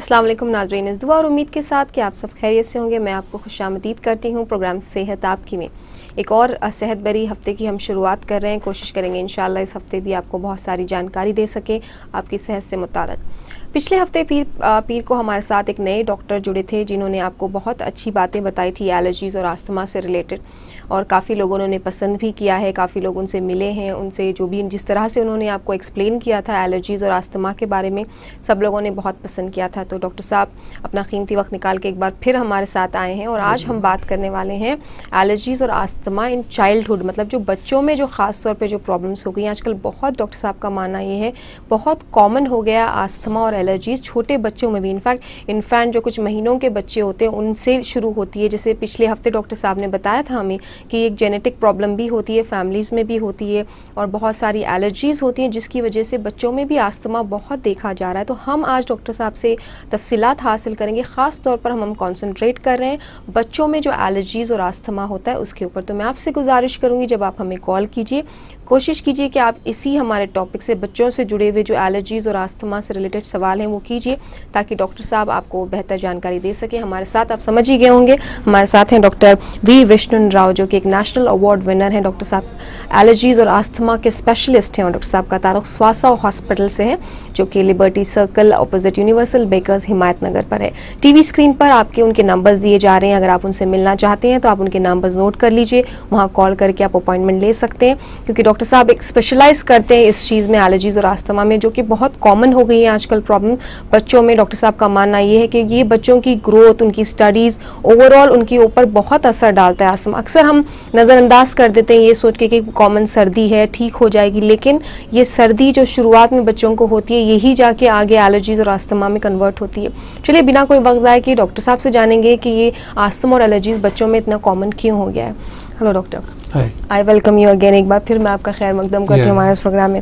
अस्सलाम वालेकुम नाज़रीन, इस दुआ और उम्मीद के साथ कि आप सब खैरियत से होंगे। मैं आपको खुशामदीद करती हूँ प्रोग्राम सेहत आपकी में। एक और सेहत भरी हफ्ते की हम शुरुआत कर रहे हैं। कोशिश करेंगे इंशाअल्लाह इस हफ्ते भी आपको बहुत सारी जानकारी दे सके आपकी सेहत से मुताल्लिक़। पिछले हफ्ते पीर को हमारे साथ एक नए डॉक्टर जुड़े थे जिन्होंने आपको बहुत अच्छी बातें बताई थी एलर्जीज़ और आस्थमा से रिलेटेड, और काफ़ी लोगों ने पसंद भी किया है। काफ़ी लोग उनसे मिले हैं, उनसे जो भी जिस तरह से उन्होंने आपको एक्सप्लेन किया था एलर्जीज़ और आस्थमा के बारे में, सब लोगों ने बहुत पसंद किया था। तो डॉक्टर साहब अपना कीमती वक्त निकाल के एक बार फिर हमारे साथ आए हैं और आज हम बात करने वाले हैं एलर्जीज़ और आस्थमा इन चाइल्डहुड, मतलब जो बच्चों में जो ख़ास तौर पे जो प्रॉब्लम्स हो गई आजकल। बहुत डॉक्टर साहब का मानना ये है बहुत कॉमन हो गया आस्थमा और एलर्जीज़ छोटे बच्चों में भी। इनफैक्ट इन्फेंट जो कुछ महीनों के बच्चे होते हैं उनसे शुरू होती है। जैसे पिछले हफ्ते डॉक्टर साहब ने बताया था हमें कि एक जेनेटिक प्रॉब्लम भी होती है, फैमिलीज़ में भी होती है, और बहुत सारी एलर्जीज़ होती हैं जिसकी वजह से बच्चों में भी आस्थमा बहुत देखा जा रहा है। तो हम आज डॉक्टर साहब से तफसीलात हासिल करेंगे। ख़ास तौर पर हम कॉन्सेंट्रेट कर रहे हैं बच्चों में जो एलर्जीज़ और आस्थमा होता है उसके ऊपर। तो मैं आपसे गुजारिश करूँगी जब आप हमें कॉल कीजिए, कोशिश कीजिए कि आप इसी हमारे टॉपिक से बच्चों से जुड़े हुए जो एलर्जीज़ और आस्थमा से रिलेटेड सवाल हैं वो कीजिए, ताकि डॉक्टर साहब आपको बेहतर जानकारी दे सके। हमारे साथ आप समझ ही गए होंगे, हमारे साथ हैं डॉक्टर वी विष्णु राव जो कि एक नेशनल अवार्ड विनर हैं। डॉक्टर साहब एलर्जीज़ और आस्थमा के स्पेशलिस्ट हैं और डॉक्टर साहब का ताल्लुक स्वासा हॉस्पिटल से है जो कि liberty circle opposite universal bakers Himayat Nagar पर है। टीवी स्क्रीन पर आपके उनके नंबर्स दिए जा रहे हैं। अगर आप उनसे मिलना चाहते हैं तो आप उनके नंबर्स नोट कर लीजिए, वहाँ कॉल करके आप अपॉइंटमेंट ले सकते हैं, क्योंकि डॉक्टर साहब एक स्पेशलाइज करते हैं इस चीज़ में एलर्जीज़ और आस्थमा में, जो कि बहुत कॉमन हो गई है आजकल प्रॉब्लम बच्चों में। डॉक्टर साहब का मानना ये है कि ये बच्चों की ग्रोथ, उनकी स्टडीज़, ओवरऑल उनके ऊपर बहुत असर डालता है आस्थमा। अक्सर हम नज़रअंदाज कर देते हैं ये सोच के कि कॉमन सर्दी है ठीक हो जाएगी, लेकिन ये सर्दी जो शुरुआत में बच्चों को होती है यही जाके आगे एलर्जीज़ और आस्थमा में कन्वर्ट होती है। चलिए बिना कोई वक्त ज़ाया किए डॉक्टर साहब से जानेंगे कि ये आस्थमा और एलर्जीज़ बच्चों में इतना कॉमन क्यों हो गया है। Hello doctor, I welcome you again. एक बार फिर मैं आपका खैर मकदम करती हूँ हमारे इस प्रोग्राम में।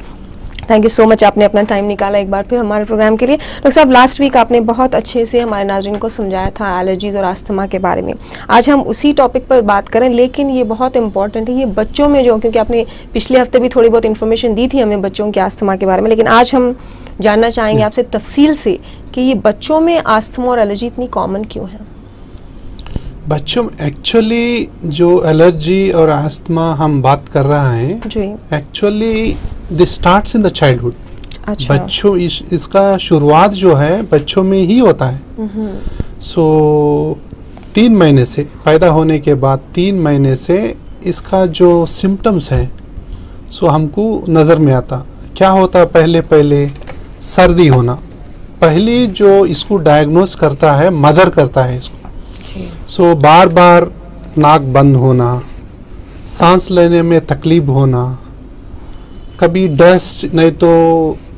थैंक यू सो मच, आपने अपना टाइम निकाला एक बार फिर हमारे प्रोग्राम के लिए। डॉक्टर साहब लास्ट वीक आपने बहुत अच्छे से हमारे नाज़रीन को समझाया था एलर्जीज़ और आस्थमा के बारे में। आज हम उसी टॉपिक पर बात करें, लेकिन ये बहुत इंपॉर्टेंट है ये बच्चों में जो, क्योंकि आपने पिछले हफ्ते भी थोड़ी बहुत इन्फॉर्मेशन दी थी हमें बच्चों के आस्थमा के बारे में, लेकिन आज हम जानना चाहेंगे आपसे तफसील से कि ये बच्चों में आस्थमा और एलर्जी इतनी कॉमन क्यों है। बच्चों में एक्चुअली जो एलर्जी और आस्थमा हम बात कर रहे हैं actually this starts in the childhood. अच्छा। बच्चों इसका शुरुआत जो है बच्चों में ही होता है। सो 3 महीने से, पैदा होने के बाद 3 महीने से इसका जो सिम्टम्स है सो हमको नज़र में आता। क्या होता है, पहले सर्दी होना, पहली जो इसको डायग्नोस करता है मदर करता है इसको। सो बार बार नाक बंद होना, सांस लेने में तकलीफ होना, कभी डस्ट नहीं तो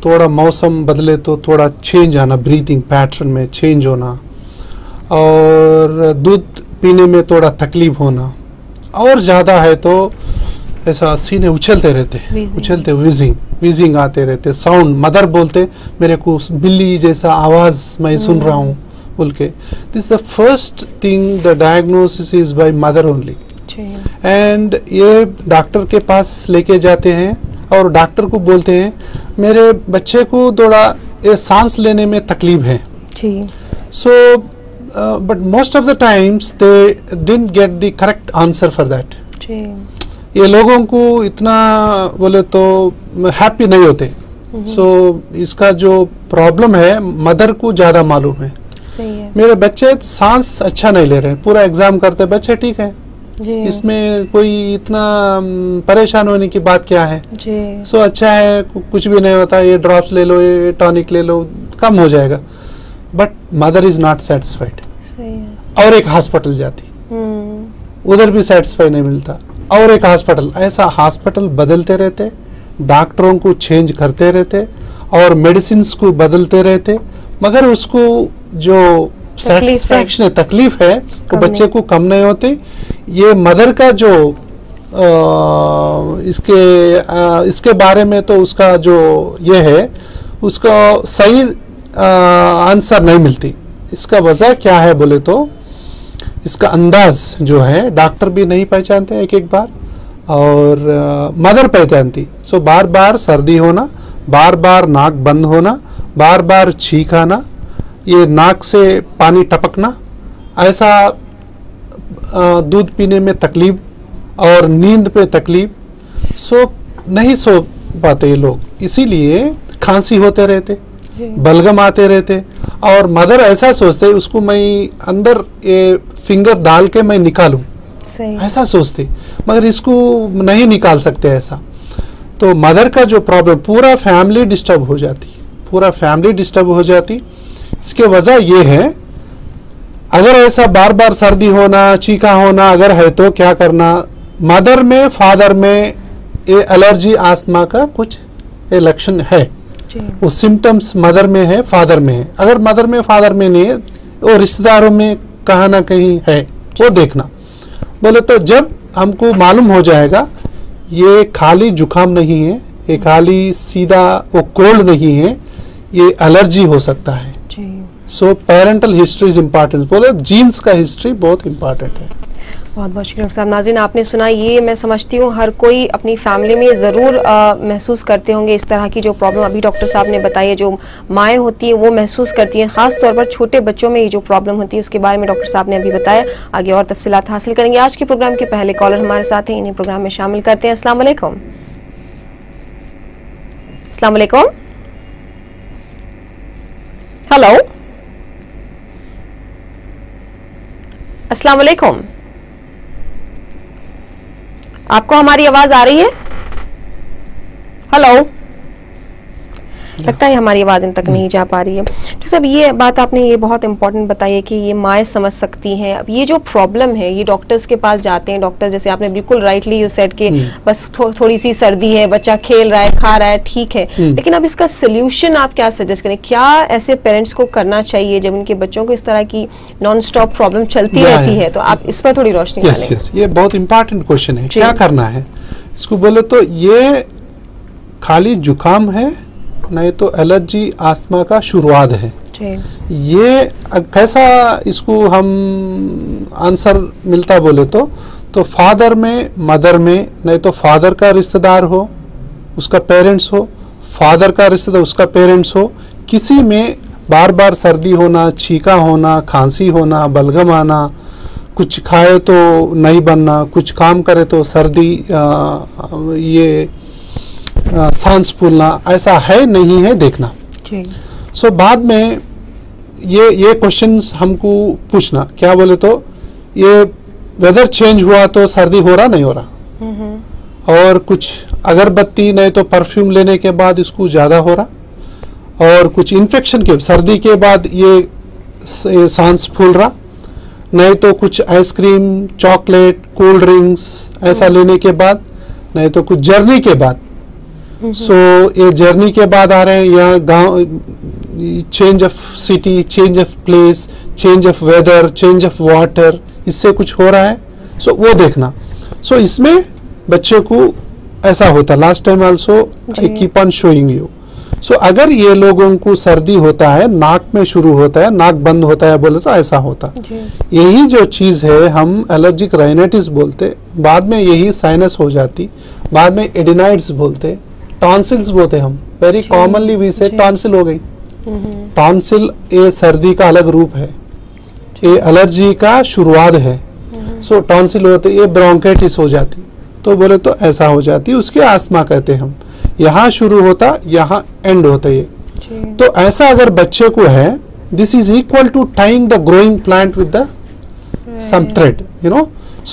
थोड़ा मौसम बदले तो थोड़ा चेंज आना, ब्रीथिंग पैटर्न में चेंज होना, और दूध पीने में थोड़ा तकलीफ होना, और ज़्यादा है तो ऐसा सीने उछलते रहते विजिंग आते रहते, साउंड मदर बोलते मेरे को बिल्ली जैसा आवाज़ मैं सुन रहा हूँ बोल के। This the first thing, the diagnosis is by mother only. And ये डॉक्टर के पास लेके जाते हैं और डॉक्टर को बोलते हैं मेरे बच्चे को थोड़ा ये सांस लेने में तकलीफ है। So but most of the times they didn't get the correct answer for that. ये लोगों को इतना बोले तो हैप्पी नहीं होते। सो इसका जो प्रॉब्लम है मदर को ज़्यादा मालूम है। मेरे बच्चे सांस अच्छा नहीं ले रहे, पूरा एग्जाम करते बच्चे ठीक है, इसमें कोई इतना परेशान होने की बात क्या है। सो अच्छा है, कुछ भी नहीं होता, ये ड्रॉप्स ले लो, ये टॉनिक ले लो, कम हो जाएगा। But mother is not satisfied, और एक हॉस्पिटल जाती, उधर भी सेटिस्फाई नहीं मिलता, और एक हॉस्पिटल, ऐसा हॉस्पिटल बदलते रहते, डॉक्टरों को चेंज करते रहते और मेडिसिन को बदलते रहते, मगर उसको जो सेटिस्फैक्शन है, तकलीफ है वो बच्चे को कम नहीं होती। ये मदर का जो इसके बारे में तो उसका जो ये है उसका सही आंसर नहीं मिलती। इसका वजह क्या है बोले तो इसका अंदाज जो है डॉक्टर भी नहीं पहचानते एक बार, और मदर पहचानती। सो बार बार सर्दी होना, बार बार नाक बंद होना, बार बार छींक आना, ये नाक से पानी टपकना, ऐसा दूध पीने में तकलीफ और नींद पे तकलीफ, नहीं सो पाते ये लोग, इसीलिए खांसी होते रहते, बलगम आते रहते, और मदर ऐसा सोचते उसको मैं अंदर ये फिंगर डाल के मैं निकालूं, ऐसा सोचते, मगर इसको नहीं निकाल सकते ऐसा। तो मदर का जो प्रॉब्लम, पूरा फैमिली डिस्टर्ब हो जाती, पूरा फैमिली डिस्टर्ब हो जाती। इसके वजह ये है, अगर ऐसा बार बार सर्दी होना, चीखा होना अगर है तो क्या करना, मदर में फादर में ये एलर्जी आस्थमा का कुछ ये लक्षण है, वो सिम्टम्स मदर में है फादर में है। अगर मदर में फादर में नहीं है, वो रिश्तेदारों में कहाँ ना कहीं है, वो देखना। बोले तो जब हमको मालूम हो जाएगा ये खाली जुकाम नहीं है, ये खाली सीधा वो कोल्ड नहीं है, ये एलर्जी हो सकता है। सो पेरेंटल हिस्ट्री इज इम्पॉर्टेंट, बोले जीन्स का हिस्ट्री बहुत इम्पॉर्टेंट है। बहुत बहुत शुक्रिया डॉक्टर साहब। नाज़रीन, आपने सुना, ये मैं समझती हूँ हर कोई अपनी फैमिली में ज़रूर महसूस करते होंगे इस तरह की जो प्रॉब्लम अभी डॉक्टर साहब ने बताई है, जो माएँ होती हैं वो महसूस करती हैं, खास तौर पर छोटे बच्चों में ये जो प्रॉब्लम होती है उसके बारे में डॉक्टर साहब ने अभी बताया। आगे और तफसीलात हासिल करेंगे। आज के प्रोग्राम के पहले कॉलर हमारे साथ हैं, इन्हें प्रोग्राम में शामिल करते हैं। अस्सलाम वालेकुम। अस्सलाम वालेकुम। हेलो, अस्सलाम वालेकुम। आपको हमारी आवाज आ रही है? हेलो, लगता है हमारी आवाज इन तक नहीं जा पा रही है। तो सब ये बात आपने ये बहुत इंपॉर्टेंट बताई है कि ये माएँ समझ सकती हैं। अब ये जो प्रॉब्लम है, ये डॉक्टर्स के पास जाते हैं, डॉक्टर जैसे आपने बिल्कुल राइटली यू सेड कि बस थोड़ी सी सर्दी है, बच्चा खेल रहा है, खा रहा है, ठीक है, लेकिन अब इसका सोल्यूशन आप क्या सजेस्ट करें? क्या ऐसे पेरेंट्स को करना चाहिए जब उनके बच्चों को इस तरह की नॉन स्टॉप प्रॉब्लम चलती रहती है? तो आप इस पर थोड़ी रोशनी डालें। ये बहुत इंपॉर्टेंट क्वेश्चन है, क्या करना है इसको। बोले तो ये खाली जुकाम है, नहीं तो एलर्जी आस्थमा का शुरुआत है। ये कैसा इसको हम आंसर मिलता बोले तो फादर में, मदर में, नहीं तो फादर का रिश्तेदार हो उसका पेरेंट्स हो, फादर का रिश्तेदार उसका पेरेंट्स हो, किसी में बार बार सर्दी होना, छींका होना, खांसी होना, बलगम आना, कुछ खाए तो नहीं बनना, कुछ काम करे तो सर्दी, ये सांस फूलना, ऐसा है नहीं है देखना। सो बाद में ये क्वेश्चंस हमको पूछना, क्या बोले तो ये वेदर चेंज हुआ तो सर्दी हो रहा नहीं हो रहा, और कुछ अगरबत्ती नहीं तो परफ्यूम लेने के बाद इसको ज़्यादा हो रहा, और कुछ इन्फेक्शन के सर्दी के बाद ये सांस फूल रहा, नहीं तो कुछ आइसक्रीम, चॉकलेट, कोल्ड ड्रिंक्स ऐसा लेने के बाद, नहीं तो कुछ जर्नी के बाद। ये जर्नी के बाद आ रहे हैं, यहाँ गांव, change of city, change of place, change of weather, change of water, इससे कुछ हो रहा है, वो देखना। इसमें बच्चे को ऐसा होता, last time also I keep on showing you. अगर ये लोगों को सर्दी होता है, नाक में शुरू होता है, नाक बंद होता है बोले तो ऐसा होता, यही जो चीज़ है हम एलर्जिक राइनाइटिस बोलते, बाद में यही साइनस हो जाती, बाद में एडिनाइड्स बोलते, टॉन्सिल्स बोलते हम, वेरी कॉमनली वी से टॉन्सिल हो गई। टॉन्सिल ये सर्दी का अलग रूप है, ये एलर्जी का शुरुआत है। टॉन्सिल होते, ये ब्रोंकाइटिस हो जाती, तो बोले तो ऐसा हो जाती, उसके आस्थमा कहते हम। यहाँ शुरू होता, यहाँ एंड होता ये। तो ऐसा अगर बच्चे को है, this is equal to tying the growing plant with the some thread, you know.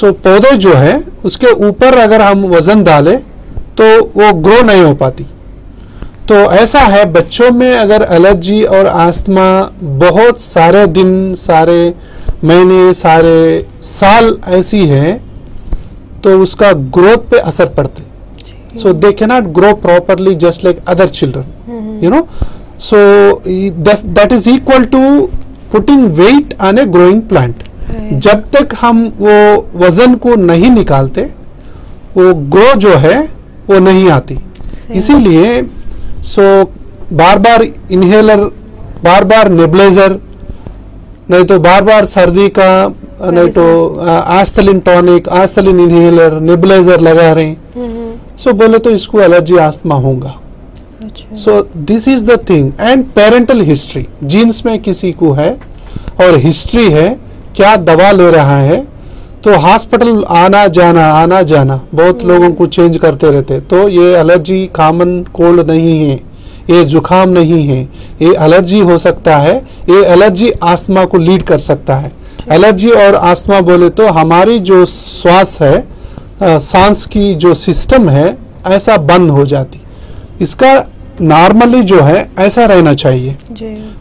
पौधे जो है उसके ऊपर अगर हम वजन डाले तो वो ग्रो नहीं हो पाती। तो ऐसा है बच्चों में, अगर एलर्जी और आस्थमा बहुत सारे दिन, सारे महीने, सारे साल ऐसी है, तो उसका ग्रोथ पे असर पड़ता है। So they cannot grow properly just like other children, you know. So that is equal to putting weight on a growing plant. जब तक हम वो वजन को नहीं निकालते, वो ग्रो जो है वो नहीं आती। इसीलिए बार बार इनहेलर, बार बार नेबुलाइजर, नहीं तो बार बार सर्दी का, नहीं तो Asthalin tonic, Asthalin inhaler, nebuliser लगा रहे हैं, बोले तो इसको एलर्जी आस्थमा होगा। So this is the thing. And parental history, genes में किसी को है और हिस्ट्री है, क्या दवा ले रहा है, तो हॉस्पिटल आना जाना बहुत लोगों को चेंज करते रहते। तो ये एलर्जी कॉमन कोल्ड नहीं है, ये जुकाम नहीं है, ये एलर्जी हो सकता है। ये एलर्जी आस्थमा को लीड कर सकता है। एलर्जी और आस्थमा बोले तो हमारी जो श्वास है, सांस की जो सिस्टम है, ऐसा बंद हो जाती। इसका नॉर्मली जो है ऐसा रहना चाहिए।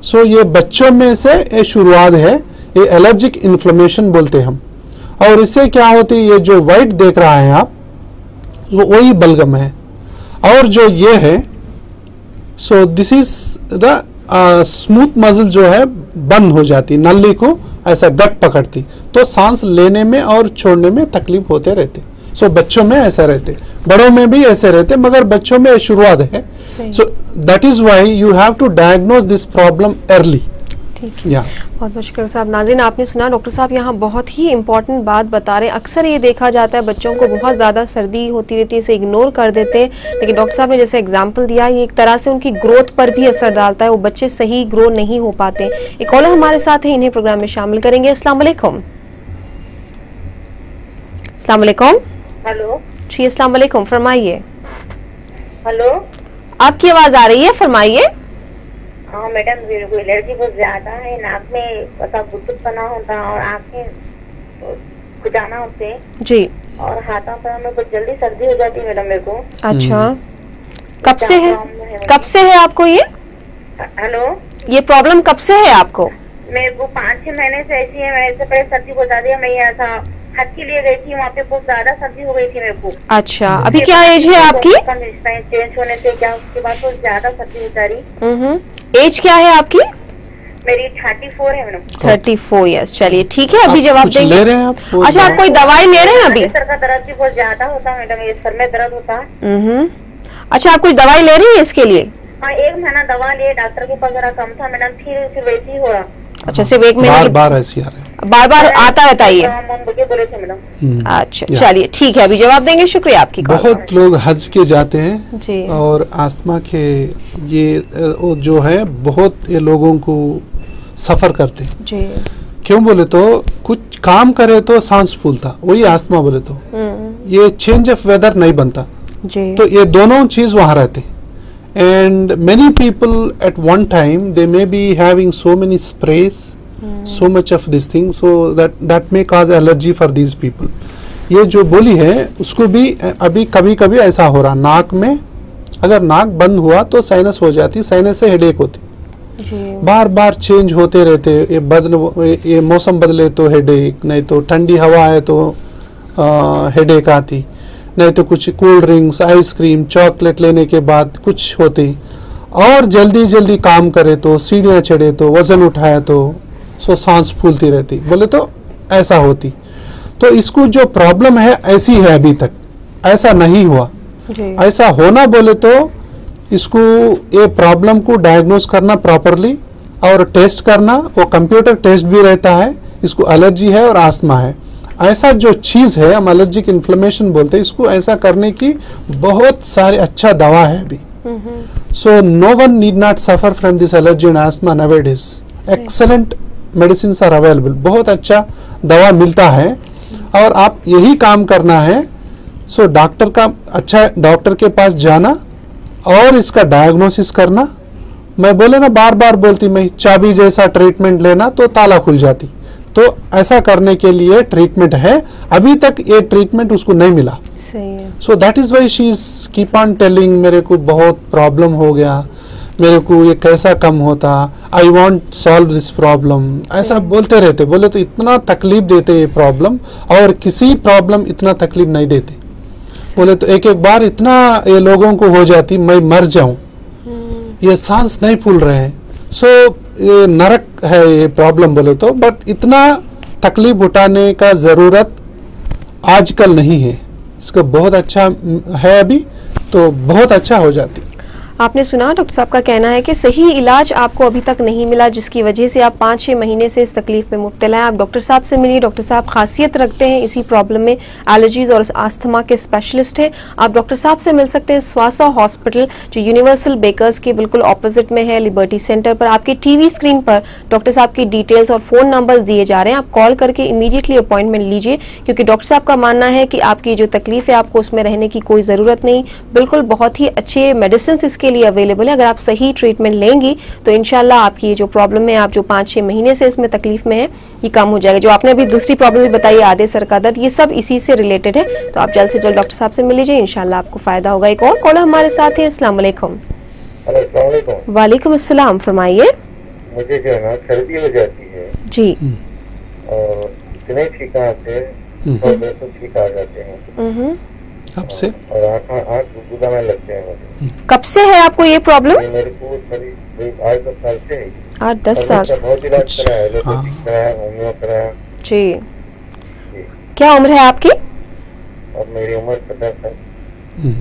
सो ये बच्चों में से ये शुरुआत है, ये एलर्जिक इन्फ्लेमेशन बोलते हम। और इससे क्या होती है, ये जो वाइट देख रहा है आप, वो वही बलगम है। और जो ये है, सो this is the smooth muscle जो है बंद हो जाती, नली को ऐसा गट पकड़ती, तो सांस लेने में और छोड़ने में तकलीफ होते रहते। सो बच्चों में ऐसा रहते, बड़ों में भी ऐसे रहते, मगर बच्चों में शुरुआत है। So that is why you have to diagnose this problem early. ठीक है, बहुत बहुत शुक्रिया साहब। नाज़रीन, आपने सुना डॉक्टर साहब यहाँ बहुत ही इंपॉर्टेंट बात बता रहे हैं। अक्सर ये देखा जाता है बच्चों को बहुत ज़्यादा सर्दी होती रहती है, इसे इग्नोर कर देते हैं, लेकिन डॉक्टर साहब ने जैसे एग्जांपल दिया, ये एक तरह से उनकी ग्रोथ पर भी असर डालता है, वो बच्चे सही ग्रो नहीं हो पाते। एक कॉलर हमारे साथ है, इन्हें प्रोग्राम में शामिल करेंगे। अस्सलाम वालेकुम। अस्सलाम वालेकुम। हेलो जी, अस्सलाम वालेकुम, फरमाइए। हेलो, आपकी आवाज़ आ रही है, फरमाइए। हाँ मैडम, मेरे को एलर्जी बहुत ज्यादा है, नाक में पता बुतुत बना होता और आँखें खुजाना होते जी, और हाथों पर में बहुत जल्दी सर्दी हो जाती है मैडम मेरे को। अच्छा, कब से है, कब से है आपको ये? हेलो, ये प्रॉब्लम कब से है आपको? मेरे को 5-6 महीने से ऐसी है। मैं इससे पहले सर्दी बहुत ज्यादा है, मैं यहाँ था हज के लिए गई थी, वहाँ पे बहुत ज्यादा सर्दी हो गई थी मेरे को। अच्छा, अभी क्या एज है आपकी? चेंज होने से क्या उसके बाद बहुत ज्यादा सर्दी हो जा रही। एज क्या है आपकी? मेरी 34 है मैडम। 34 ईयर्स। चलिए ठीक है, अभी जवाब देंगे। ले रहे हैं आप? अच्छा, आप कोई दवाई ले रहे हैं अभी? सर का दर्द भी बहुत ज्यादा होता है मैडम, ये सर में दर्द होता है। अच्छा, आप कुछ दवाई ले रही हैं इसके लिए? हाँ, 1 महीना दवा लिए, डॉक्टर के पास जरा कम था मैडम, फिर वैसे ही हो रहा। अच्छा, सिर्फ 1 महीने? बार ऐसी आ रहा है, बार आता रहता है ये? बोले थे मैडम। अच्छा, चलिए ठीक है, अभी जवाब देंगे। शुक्रिया आपकी। बहुत लोग हज के जाते हैं जी, और आस्थमा के ये जो है बहुत ये लोगों को सफर करते हैं जी। क्यों बोले तो कुछ काम करे तो सांस फूलता, वही आस्थमा बोले तो। ये चेंज ऑफ वेदर नहीं बनता जी, तो ये दोनों चीज वहां रहते। and many people at one time they may be having so many sprays, so much of this thing, so that may cause allergy for these people. ये जो बोली है उसको भी अभी कभी कभी ऐसा हो रहा, नाक में अगर नाक बंद हुआ तो साइनस हो जाती, साइनस से हेडेक होती, बार बार चेंज होते रहते। ये मौसम बदले तो हेडेक, नहीं तो ठंडी हवा है तो हेडेक आती, नहीं तो कुछ कोल्ड ड्रिंक्स, आइसक्रीम, चॉकलेट लेने के बाद कुछ होती, और जल्दी जल्दी काम करे तो, सीढ़ियाँ चढ़े तो, वजन उठाया तो, सो सांस फूलती रहती, बोले तो ऐसा होती। तो इसको जो प्रॉब्लम है ऐसी है, अभी तक ऐसा नहीं हुआ। ऐसा होना बोले तो इसको ये प्रॉब्लम को डायग्नोज करना प्रॉपरली और टेस्ट करना, वो कंप्यूटर टेस्ट भी रहता है, इसको एलर्जी है और आस्थमा है। ऐसा जो चीज़ है हम एलर्जिक इन्फ्लेमेशन बोलते हैं, इसको ऐसा करने की बहुत सारी अच्छा दवा है अभी। So no one need not suffer from this allergy and asthma nowadays. Excellent medicine are available, बहुत अच्छा दवा मिलता है और आप यही काम करना है। सो डॉक्टर का अच्छा डॉक्टर के पास जाना और इसका डायग्नोसिस करना। मैं बोले ना, बार बार बोलती मैं, चाबी जैसा ट्रीटमेंट लेना तो ताला खुल जाती। तो ऐसा करने के लिए ट्रीटमेंट है, अभी तक ये ट्रीटमेंट उसको नहीं मिला। सो that is why she is keep on telling, मेरे को बहुत प्रॉब्लम हो गया, मेरे को ये कैसा कम होता, I want solve this problem, ऐसा बोलते रहते। बोले तो इतना तकलीफ देते ये प्रॉब्लम, और किसी प्रॉब्लम इतना तकलीफ नहीं देते। बोले तो एक एक बार इतना ये लोगों को हो जाती, मैं मर जाऊं, ये सांस नहीं फूल रहे हैं। सो ये नरक है ये प्रॉब्लम बोले तो, बट इतना तकलीफ उठाने का ज़रूरत आजकल नहीं है, इसका बहुत अच्छा है अभी, तो बहुत अच्छा हो जाती। आपने सुना डॉक्टर साहब का कहना है कि सही इलाज आपको अभी तक नहीं मिला, जिसकी वजह से आप 5-6 महीने से इस तकलीफ में मुब्तला हैं। आप डॉक्टर साहब से मिलिए। डॉक्टर साहब खासियत रखते हैं इसी प्रॉब्लम में, एलर्जीज और आस्थमा के स्पेशलिस्ट हैं। आप डॉक्टर साहब से मिल सकते हैं स्वासा हॉस्पिटल, जो यूनिवर्सल बेकर्स के बिल्कुल ऑपोजिट में है, लिबर्टी सेंटर पर। आपके टीवी स्क्रीन पर डॉक्टर साहब की डिटेल्स और फोन नंबर्स दिए जा रहे हैं। आप कॉल करके इमीडिएटली अपॉइंटमेंट लीजिए, क्योंकि डॉक्टर साहब का मानना है कि आपकी जो तकलीफ है आपको उसमें रहने की कोई जरूरत नहीं। बिल्कुल बहुत ही अच्छे मेडिसिन इसके लिए अवेलेबल है। अगर आप सही ट्रीटमेंट लेंगी तो इंशाल्लाह आपकी जो प्रॉब्लम है, आप जो 5-6 महीने से इसमें तकलीफ में है, ये कम हो जाएगा। जो आपने अभी दूसरी प्रॉब्लम भी बताई, आधे सर का दर्द, ये सब इसी से रिलेटेड है। तो आप जल्द से जल्द डॉक्टर साहब से मिल लीजिए, इंशाल्लाह आपको फायदा होगा। एक और कॉलर हमारे साथ है। अस्सलाम वालेकुम। वालेकुम अस्सलाम, फरमाइए। मुझे जो है ना सर्दी हो जाती है जी, और इतने छींका आते हैं, छींका आ जाते हैं। कब से? और आँख गुदगुदाने लगते हैं मुझे। कब से है आपको ये प्रॉब्लम? मेरे को करीब 8-10 साल से है। 8-10 साल से। बहुत इलाज कराया, एलोपैथिक कराया, होम्यो कराया। जी, क्या उम्र है आपकी? और मेरी उम्र 50 साल।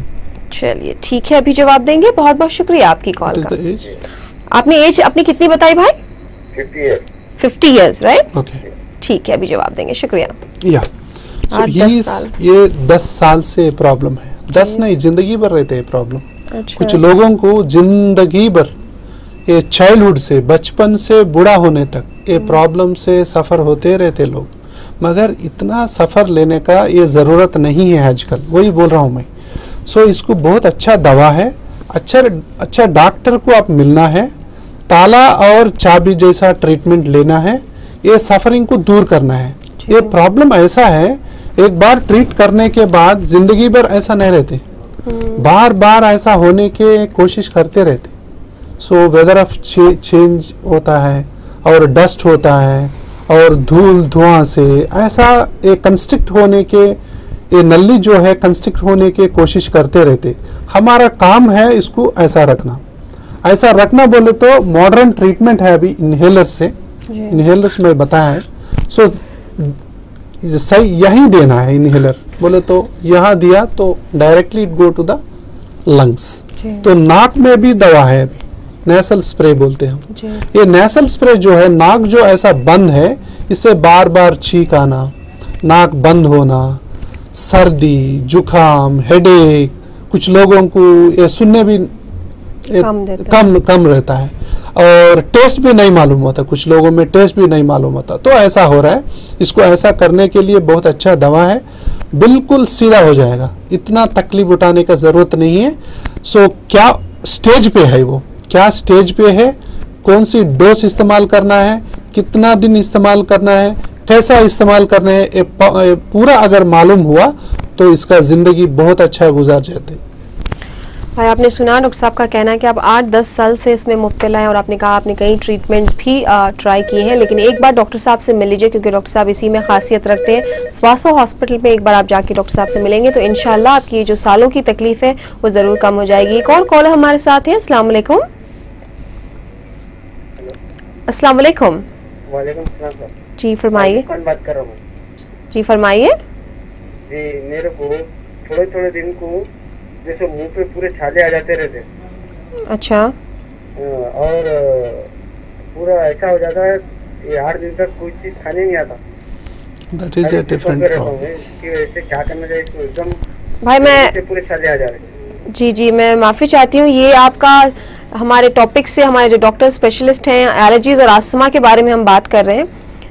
चलिए ठीक है, अभी जवाब देंगे। बहुत बहुत शुक्रिया आपकी कॉल का। आपने एज अपनी कितनी बताई भाई? 50 ईयर। 50 years, right? ओके, ठीक है, अभी जवाब देंगे। शुक्रिया। या ये 10 साल से प्रॉब्लम है। 10 नहीं, जिंदगी भर रहते हैं प्रॉब्लम। अच्छा। कुछ लोगों को जिंदगी भर, ये चाइल्डहुड से, बचपन से बूढ़ा होने तक ये प्रॉब्लम से सफ़र होते रहते लोग, मगर इतना सफ़र लेने का ये ज़रूरत नहीं है आजकल। वही बोल रहा हूँ मैं। सो इसको बहुत अच्छा दवा है, अच्छा डॉक्टर को आप मिलना है, ताला और चाबी जैसा ट्रीटमेंट लेना है, ये सफरिंग को दूर करना है। ये प्रॉब्लम ऐसा है, एक बार ट्रीट करने के बाद जिंदगी भर ऐसा नहीं रहते, बार बार ऐसा होने के कोशिश करते रहते। सो वेदर ऑफ चेंज होता है और डस्ट होता है और धूल धुआं से ऐसा एक कंस्ट्रिक्ट होने के, ये नली जो है कंस्ट्रिक्ट होने के कोशिश करते रहते। हमारा काम है इसको ऐसा रखना बोले तो मॉडर्न ट्रीटमेंट है अभी इनहेलर्स में बताया है। सो सही यही देना है इनहेलर बोले तो, यहाँ दिया तो directly it go to the lungs. तो नाक में भी दवा है अभी, नेसल स्प्रे बोलते हैं हम। ये नेसल स्प्रे जो है, नाक जो ऐसा बंद है, इससे बार बार छींक आना, नाक बंद होना, सर्दी, जुखाम, हेडेक, कुछ लोगों को ये सुनने भी कम रहता है और टेस्ट भी नहीं मालूम होता, कुछ लोगों में टेस्ट भी नहीं मालूम होता। तो ऐसा हो रहा है। इसको ऐसा करने के लिए बहुत अच्छा दवा है, बिल्कुल सीधा हो जाएगा, इतना तकलीफ उठाने का ज़रूरत नहीं है। सो क्या स्टेज पे है वो, क्या स्टेज पे है, कौन सी डोज इस्तेमाल करना है, कितना दिन इस्तेमाल करना है, कैसा इस्तेमाल करना है, ये पूरा अगर मालूम हुआ तो इसका ज़िंदगी बहुत अच्छा गुजार जाते। भाई आपने सुना डॉक्टर साहब का कहना है कि आप 8-10 साल से इसमें मुब्तला हैं और आपने कहा आपने कई ट्रीटमेंट्स भी ट्राई किए हैं, लेकिन एक बार डॉक्टर साहब से मिल लीजिए, क्योंकि डॉक्टर साहब इसी में खासियत रखते हैं। स्वासा हॉस्पिटल में एक बार आप जाके डॉक्टर साहब से मिलेंगे तो इंशाल्लाह आपकी जो सालों की तकलीफ है वो ज़रूर कम हो जाएगी। एक और कॉलर हमारे साथ है। अस्सलाम वालेकुम। अस्सलाम वालेकुम। जी फरमाइए। बात कर रहा हूँ। जी फरमाइए। जी मेरे को थोड़े दिन को जैसे मुंह पे पूरे छाले आ जाते रहते। अच्छा। और पूरा ऐसा हो जाता है, ये 8 दिन तक कोई चीज खाने नहीं आता। That is a different problem. इसकी वजह से क्या करना चाहिए इसको? एकदम भाई मैं पूरे छाले आ जा रहे। जी मैं माफ़ी चाहती हूँ, ये आपका हमारे टॉपिक से, हमारे जो डॉक्टर स्पेशलिस्ट हैं एलर्जीज और आस्थमा के बारे में हम बात कर रहे हैं,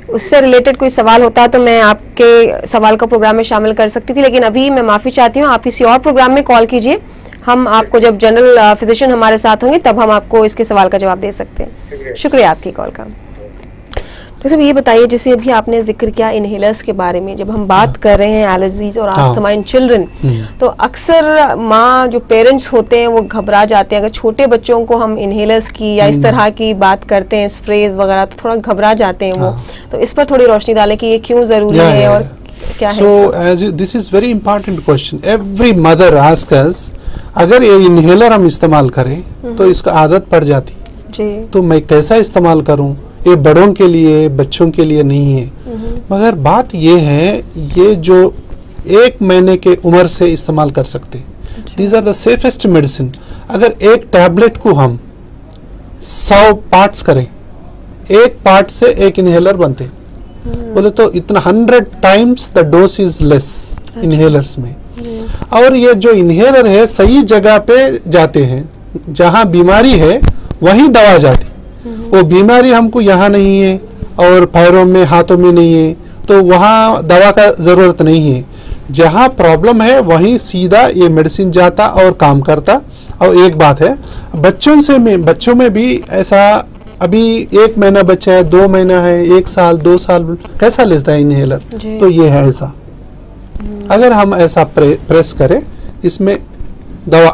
उससे रिलेटेड कोई सवाल होता तो मैं आपके सवाल का प्रोग्राम में शामिल कर सकती थी, लेकिन अभी मैं माफ़ी चाहती हूँ, आप किसी और प्रोग्राम में कॉल कीजिए। हम आपको जब जनरल फिजिशियन हमारे साथ होंगे तब हम आपको इसके सवाल का जवाब दे सकते हैं। शुक्रिया आपकी कॉल का। जैसे ये बताइए, जैसे अभी आपने जिक्र किया इनहेलर्स के बारे में, जब हम बात कर रहे हैं एलर्जीज और आस्थमा इन चिल्ड्रन, तो अक्सर माँ जो पेरेंट्स होते हैं वो घबरा जाते हैं। अगर छोटे बच्चों को हम इनहेलर्स की या इस तरह की बात करते हैं, स्प्रेज वगैरह, तो थोड़ा घबरा जाते हैं वो। तो इस पर थोड़ी रोशनी डालें कि ये क्यों जरूरी है और क्या है। So as this is very important question. Every mother asks us, अगर ये इनहेलर हम इस्तेमाल करें तो इसका आदत पड़ जाती जी, तो मैं कैसा इस्तेमाल करूं? ये बड़ों के लिए, बच्चों के लिए नहीं है। मगर बात ये है, ये जो 1 महीने के उम्र से इस्तेमाल कर सकते, these are the safest medicine. अगर एक टैबलेट को हम 100 पार्ट्स करें, एक पार्ट से एक इनहेलर बनते, बोले तो इतना 100 times the dose is less inhalers में। और ये जो इनहेलर है सही जगह पे जाते हैं, जहाँ बीमारी है वहीं दवा जाती, वो बीमारी हमको यहाँ नहीं है और पैरों में हाथों में नहीं है, तो वहाँ दवा का ज़रूरत नहीं है। जहाँ प्रॉब्लम है वहीं सीधा ये मेडिसिन जाता और काम करता। और एक बात है, बच्चों में भी ऐसा, अभी 1 महीना बच्चा है, 2 महीना है, 1 साल 2 साल कैसा लेता है इनहेलर, तो ये है ऐसा। अगर हम ऐसा प्रेस करें, इसमें दवा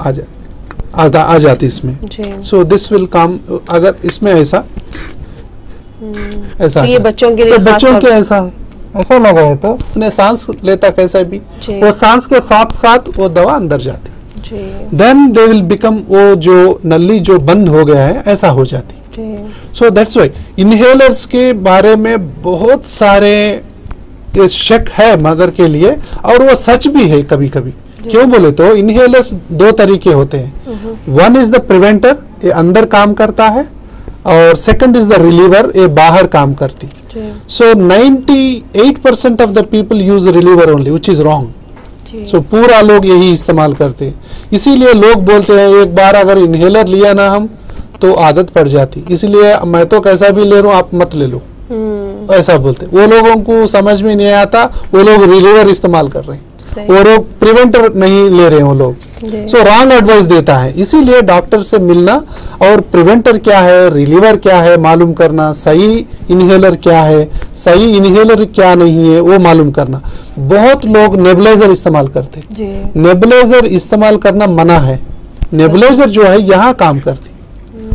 आ जाती इसमें। सो दिस विल कम, अगर इसमें ऐसा तो ये बच्चों के लिए, तो बच्चों के ऐसा लगा है तो उन्हें सांस लेता कैसे भी, वो सांस के साथ साथ वो दवा अंदर जाती, देन दे विल बिकम, वो जो नली जो बंद हो गया है ऐसा हो जाती। सो दैट्स व्हाई इनहेलर्स के बारे में बहुत सारे ये शक है मदर के लिए, और वो सच भी है कभी कभी। क्यों बोले तो इनहेलर्स 2 तरीके होते हैं, वन इज द प्रिवेंटर, ये अंदर काम करता है, और सेकंड इज द रिलीवर, ये बाहर काम करती। So 98% of the people use reliever only, which is wrong. So पूरा लोग यही इस्तेमाल करते हैं, इसीलिए लोग बोलते हैं एक बार अगर इनहेलर लिया ना हम तो आदत पड़ जाती, इसलिए मैं तो कैसा भी ले रहा हूँ, आप मत ले लो, ऐसा बोलते। वो लोगों को समझ में नहीं आता, वो लोग रिलीवर इस्तेमाल कर रहे हैं, वो लोग प्रिवेंटर नहीं ले रहे हैं वो लोग। सो रॉन्ग एडवाइस देता है, इसीलिए डॉक्टर से मिलना और प्रिवेंटर क्या है, रिलीवर क्या है मालूम करना, सही इनहेलर क्या है, सही इनहेलर क्या नहीं है वो मालूम करना। बहुत लोग नेबुलाइजर इस्तेमाल करते, नेबुलाइजर इस्तेमाल करना मना है। नेबुलाइजर जो है यहाँ काम करती,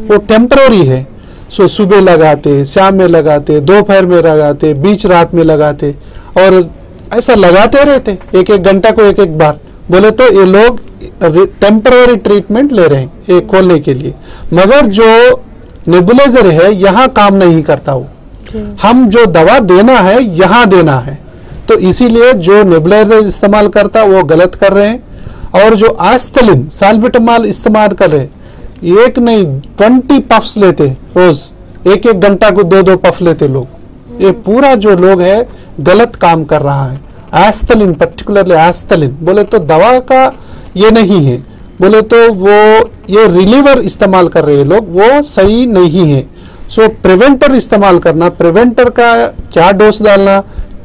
वो टेम्पररी है। सो सुबह लगाते, शाम में लगाते, दोपहर में लगाते, बीच रात में लगाते, और ऐसा लगाते रहते 1-1 घंटा को 1-1 बार। बोले तो ये लोग टेम्पररी ट्रीटमेंट ले रहे हैं ये खोलने के लिए, मगर जो नेबुलाइजर है यहाँ काम नहीं करता। वो हम जो दवा देना है यहाँ देना है, तो इसीलिए जो नेबुलाइजर इस्तेमाल करता वो गलत कर रहे हैं। और जो आस्तेलिन साल्बिटमॉल इस्तेमाल कर रहे, एक नहीं 20 पफ्स लेते रोज, 1-1 घंटा को 2-2 पफ लेते लोग। ये पूरा जो लोग है गलत काम कर रहा है। आस्तेलिन, पर्टिकुलरली आस्तेलिन बोले तो दवा का ये नहीं है, बोले तो वो ये रिलीवर इस्तेमाल कर रहे हैं लोग, वो सही नहीं है। सो प्रिवेंटर इस्तेमाल करना, प्रिवेंटर का क्या डोज डालना,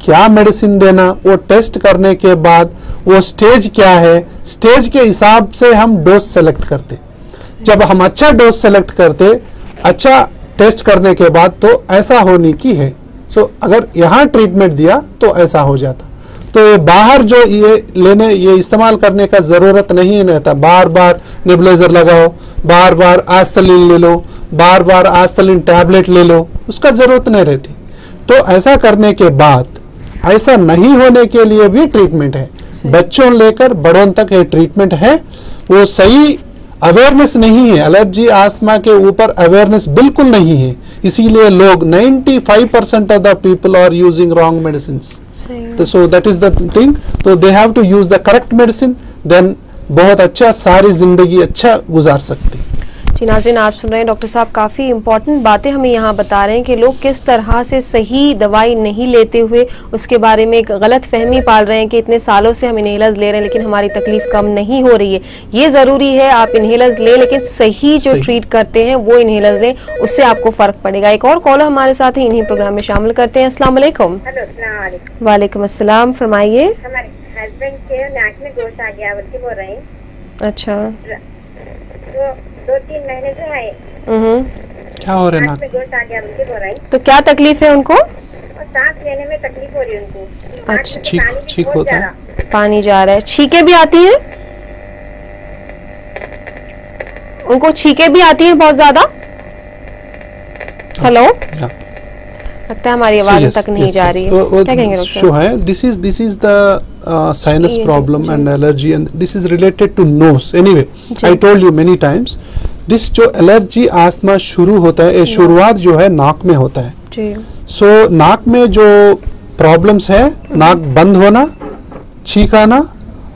क्या मेडिसिन देना, वो टेस्ट करने के बाद वो स्टेज क्या है, स्टेज के हिसाब से हम डोज सेलेक्ट करते। जब हम अच्छा डोज सेलेक्ट करते, अच्छा टेस्ट करने के बाद, तो ऐसा होने की है। सो अगर यहाँ ट्रीटमेंट दिया तो ऐसा हो जाता। तो ये बाहर जो ये इस्तेमाल करने का ज़रूरत नहीं रहता। बार बार नेबुलाइजर लगाओ, बार बार आस्तेलिन ले लो, बार बार आस्तेलिन टैबलेट ले लो, उसका ज़रूरत नहीं रहती। तो ऐसा करने के बाद, ऐसा नहीं होने के लिए भी ट्रीटमेंट है। बच्चों लेकर बड़ों तक ये ट्रीटमेंट है। वो सही अवेयरनेस नहीं है, एलर्जी आस्थमा के ऊपर अवेयरनेस बिल्कुल नहीं है, इसीलिए लोग 95% of the people are using wrong medicine. So that is the thing. तो they have to use the correct medicine, then बहुत अच्छा सारी जिंदगी अच्छा गुजार सकती। जी नाज़रीन, आप सुन रहे हैं डॉक्टर साहब काफ़ी इंपॉर्टेंट बातें हमें यहाँ बता रहे हैं कि लोग किस तरह से सही दवाई नहीं लेते हुए उसके बारे में एक गलत फहमी पाल रहे हैं कि इतने सालों से हम इनहेलर्स ले रहे हैं लेकिन हमारी तकलीफ कम नहीं हो रही है। ये ज़रूरी है, आप इनहेलर्स लें, लेकिन सही जो ट्रीट करते हैं वो इनहेलर्स लें, उससे आपको फ़र्क पड़ेगा। एक और कॉलर हमारे साथ ही इन्हीं प्रोग्राम में शामिल करते हैं। अस्सलाम वालेकुम। वालेकुम अस्सलाम, फरमाइए। हस्बैंड के नाक में गोश्त आ गया, बल्कि बोल रहे हैं। अच्छा, 2-3 महीने से है। क्या हो रहा है? नाक में गोश्त आ गया, बल्कि बोल रहे हैं। तो क्या तकलीफ है उनको? और सांस लेने में तकलीफ हो रही है उनको। अच्छा, छींक होता है, पानी जा रहा है, छींके भी आती हैं उनको? छींके भी आती है बहुत ज्यादा? हेलो, लगता है हमारी आवाज तक नहीं जा रही है। क्या कहेंगे doctor? This is the sinus problem and allergy, and this is related to nose. Anyway, I told you many times, this जो एलर्जी आस्थमा शुरू होता है, ये शुरुआत जो है नाक में होता है। सो नाक में जो प्रॉब्लम्स है, नाक बंद होना, छींक आना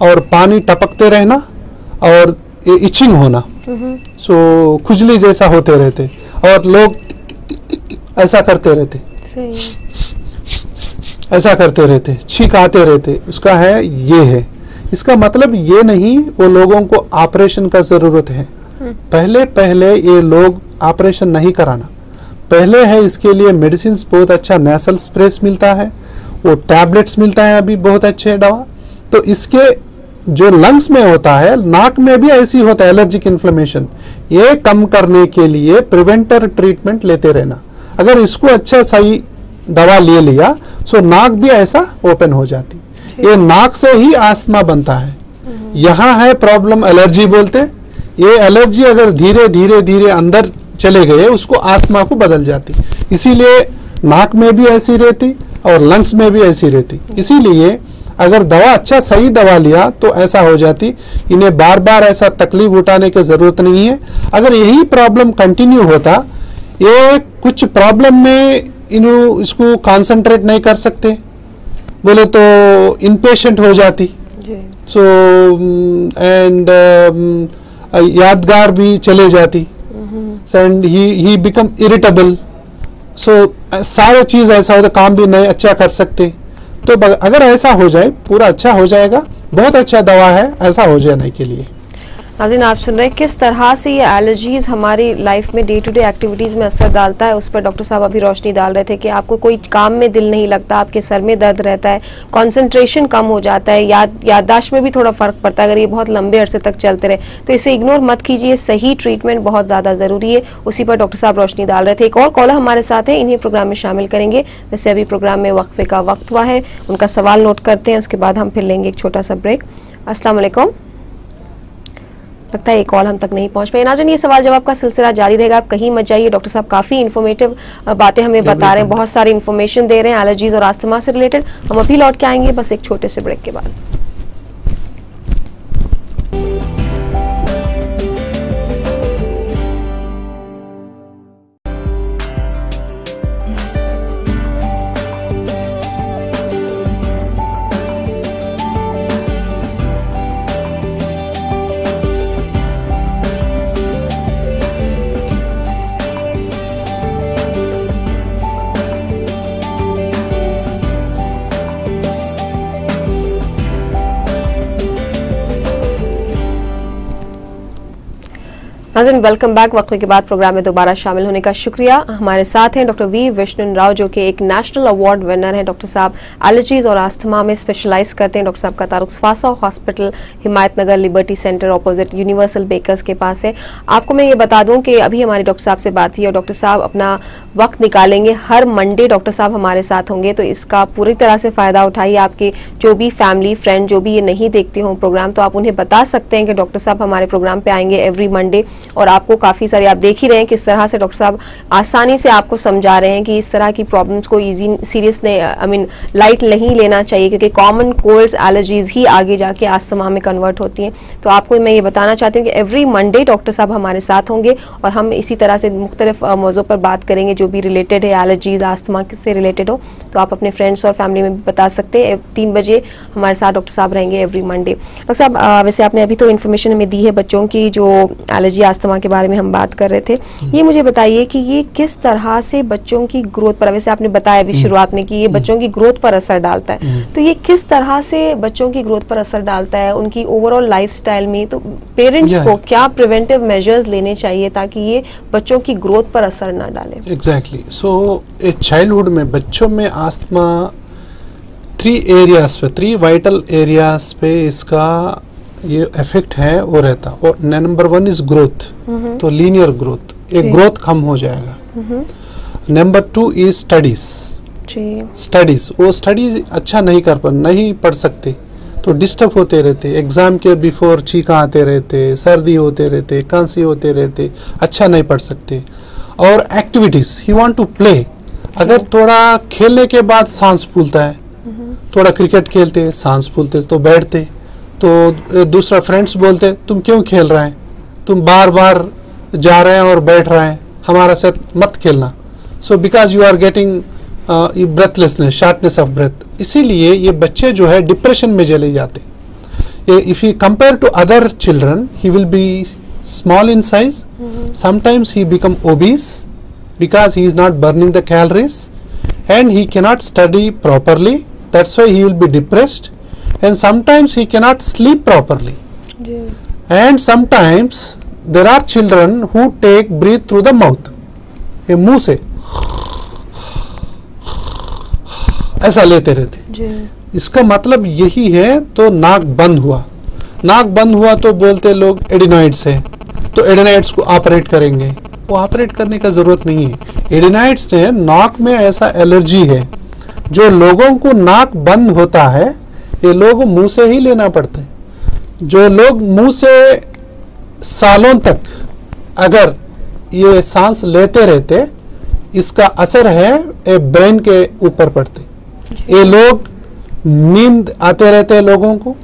और पानी टपकते रहना और इचिंग होना, सो खुजली जैसा होते रहते और लोग ऐसा करते रहते, ऐसा करते रहते, छींक आते रहते, उसका है ये है। इसका मतलब ये नहीं वो लोगों को ऑपरेशन का ज़रूरत है। पहले पहले ये लोग ऑपरेशन नहीं कराना, पहले है इसके लिए मेडिसिन बहुत अच्छा नेसल स्प्रेस मिलता है, वो टैबलेट्स मिलता है अभी बहुत अच्छे दवा। तो इसके जो लंग्स में होता है, नाक में भी ऐसी होता है एलर्जिक इन्फ्लेमेशन, ये कम करने के लिए प्रिवेंटर ट्रीटमेंट लेते रहना। अगर इसको अच्छा सही दवा ले लिया सो नाक भी ऐसा ओपन हो जाती। ये नाक से ही आस्थमा बनता है। यहाँ है प्रॉब्लम एलर्जी बोलते, ये एलर्जी अगर धीरे धीरे धीरे अंदर चले गए उसको आस्थमा को बदल जाती। इसीलिए नाक में भी ऐसी रहती और लंग्स में भी ऐसी रहती। इसीलिए अगर दवा अच्छा सही दवा लिया तो ऐसा हो जाती। इन्हें बार बार ऐसा तकलीफ उठाने की ज़रूरत नहीं है। अगर यही प्रॉब्लम कंटिन्यू होता, ये कुछ प्रॉब्लम में इसको कंसंट्रेट नहीं कर सकते बोले तो इनपेशेंट हो जाती। सो एंड यादगार भी चले जाती एंड ही बिकम इरिटेबल। सो सारे चीज़ ऐसा होता, काम भी नहीं अच्छा कर सकते। तो अगर ऐसा हो जाए पूरा अच्छा हो जाएगा, बहुत अच्छा दवा है ऐसा हो जाने के लिए। नाज़रीन, आप सुन रहे हैं किस तरह से ये एलर्जीज हमारी लाइफ में डे टू डे एक्टिविटीज़ में असर डालता है। उस पर डॉक्टर साहब अभी रोशनी डाल रहे थे कि आपको कोई काम में दिल नहीं लगता, आपके सर में दर्द रहता है, कंसंट्रेशन कम हो जाता है, याददाश्त में भी थोड़ा फ़र्क पड़ता है अगर ये बहुत लंबे अरसे तक चलते रहे। तो इसे इग्नोर मत कीजिए, सही ट्रीटमेंट बहुत ज़्यादा ज़रूरी है। उसी पर डॉक्टर साहब रोशनी डाल रहे थे। एक और कॉलर हमारे साथ है, इन्हीं प्रोग्राम में शामिल करेंगे। वैसे अभी प्रोग्राम में वक्फे का वक्त हुआ है, उनका सवाल नोट करते हैं, उसके बाद हम फिर लेंगे एक छोटा सा ब्रेक। अस्सलाम वालेकुम। लगता है ये कॉल हम तक नहीं पहुंच पाए। नाज़रीन, ये सवाल जवाब का सिलसिला जारी रहेगा, आप कहीं मत जाइए। डॉक्टर साहब काफ़ी इन्फॉर्मेटिव बातें हमें बता रहे हैं, बहुत सारी इन्फॉर्मेशन दे रहे हैं एलर्जीज और आस्थमा से रिलेटेड। हम अभी लौट के आएंगे बस एक छोटे से ब्रेक के बाद। नाज़रीन, वेलकम बैक। वक्फे के बाद प्रोग्राम में दोबारा शामिल होने का शुक्रिया। हमारे साथ हैं डॉक्टर वी विष्णु राव, जो कि एक नेशनल अवार्ड विनर हैं। डॉक्टर साहब एलर्जीज और आस्थमा में स्पेशलाइज करते हैं। डॉक्टर साहब का तारुक फासा hospital, Himayat Nagar liberty centre opposite universal bakers के पास है। आपको मैं ये बता दूं कि अभी हमारी डॉक्टर साहब से बात हुई और डॉक्टर साहब अपना वक्त निकालेंगे, हर मंडे डॉक्टर साहब हमारे साथ होंगे। तो इसका पूरी तरह से फ़ायदा उठाइए। आपके जो भी फैमिली फ्रेंड जो भी ये नहीं देखते हों प्रोग्राम, तो आप उन्हें बता सकते हैं कि डॉक्टर साहब हमारे प्रोग्राम पे आएंगे एवरी मंडे। और आपको काफ़ी सारी, आप देख ही रहे हैं किस तरह से डॉक्टर साहब आसानी से आपको समझा रहे हैं कि इस तरह की प्रॉब्लम्स को ईजी सीरियस लाइट नहीं लेना चाहिए, क्योंकि कॉमन कोल्ड्स एलर्जीज ही आगे जाके आस्थमा में कन्वर्ट होती हैं। तो आपको मैं ये बताना चाहती हूँ कि एवरी मंडे डॉक्टर साहब हमारे साथ होंगे और हम इसी तरह से मुख्तलिफ मौज़ों पर बात करेंगे जो भी रिलेटेड है एलर्जीज आस्थमा से रिलेटेड हो। तो आप अपने फ्रेंड्स और फैमिली में भी बता सकते हैं। 3 बजे हमारे साथ डॉक्टर साहब रहेंगे एवरी मंडे। डॉक्टर साहब, वैसे आपने अभी तो इन्फॉर्मेशन हमें दी है बच्चों की, जो एलर्जी आस्थमा के बारे में हम बात कर रहे थे। ये मुझे बताइए कि ये किस तरह से बच्चों की ग्रोथ पर, वैसे आपने बताया अभी शुरुआत में कि ये बच्चों की ग्रोथ पर असर डालता है, तो ये किस तरह से बच्चों की ग्रोथ पर असर डालता है, उनकी ओवरऑल लाइफस्टाइल में? तो पेरेंट्स को क्या प्रिवेंटिव मेजर्स लेने चाहिए ताकि ये बच्चों की ग्रोथ पर असर ना डाले? एग्जैक्टली। सो चाइल्डहुड में बच्चों में आस्थमा 3 वाइटल एरियाज पे इसका ये इफेक्ट है वो रहता। और नंबर 1 इज ग्रोथ, तो लीनियर ग्रोथ, एक ग्रोथ कम हो जाएगा। नंबर 2 इज स्टडीज, वो स्टडीज अच्छा नहीं पढ़ सकते, तो डिस्टर्ब होते रहते, एग्जाम के बिफोर चीखा आते रहते, सर्दी होते रहते, खांसी होते रहते, अच्छा नहीं पढ़ सकते। और activities, he want to play, अगर थोड़ा खेलने के बाद सांस फूलता है, थोड़ा क्रिकेट खेलते सांस फूलते तो बैठते, तो दूसरा फ्रेंड्स बोलते तुम क्यों खेल रहे हैं, तुम बार बार जा रहे हैं और बैठ रहे हैं, हमारा साथ मत खेलना। So because you are getting breathlessness, shortness of breath. इसीलिए ये बच्चे जो है डिप्रेशन में चले जाते। If you compare to other children, he will be small in size. Sometimes he become obese because he is not burning the calories, and he cannot study properly. That's why he will be depressed, and sometimes he cannot sleep properly. And sometimes there are children who breathe through the mouth. ये मुंह से ऐसा लेते रहते। इसका मतलब यही है। तो नाक बंद हुआ, नाक बंद हुआ तो बोलते लोग एडिनॉइड्स है, तो एडिनॉइड्स को ऑपरेट करेंगे। वो ऑपरेट करने का जरूरत नहीं है। एडिनॉइड्स से नाक में ऐसा एलर्जी है, जो लोगों को नाक बंद होता है ये लोग मुंह से ही लेना पड़ता है। जो लोग मुंह से सालों तक अगर ये सांस लेते रहते, इसका असर है ब्रेन के ऊपर पड़ते। ये लोग नींद आते रहते हैं लोगों को,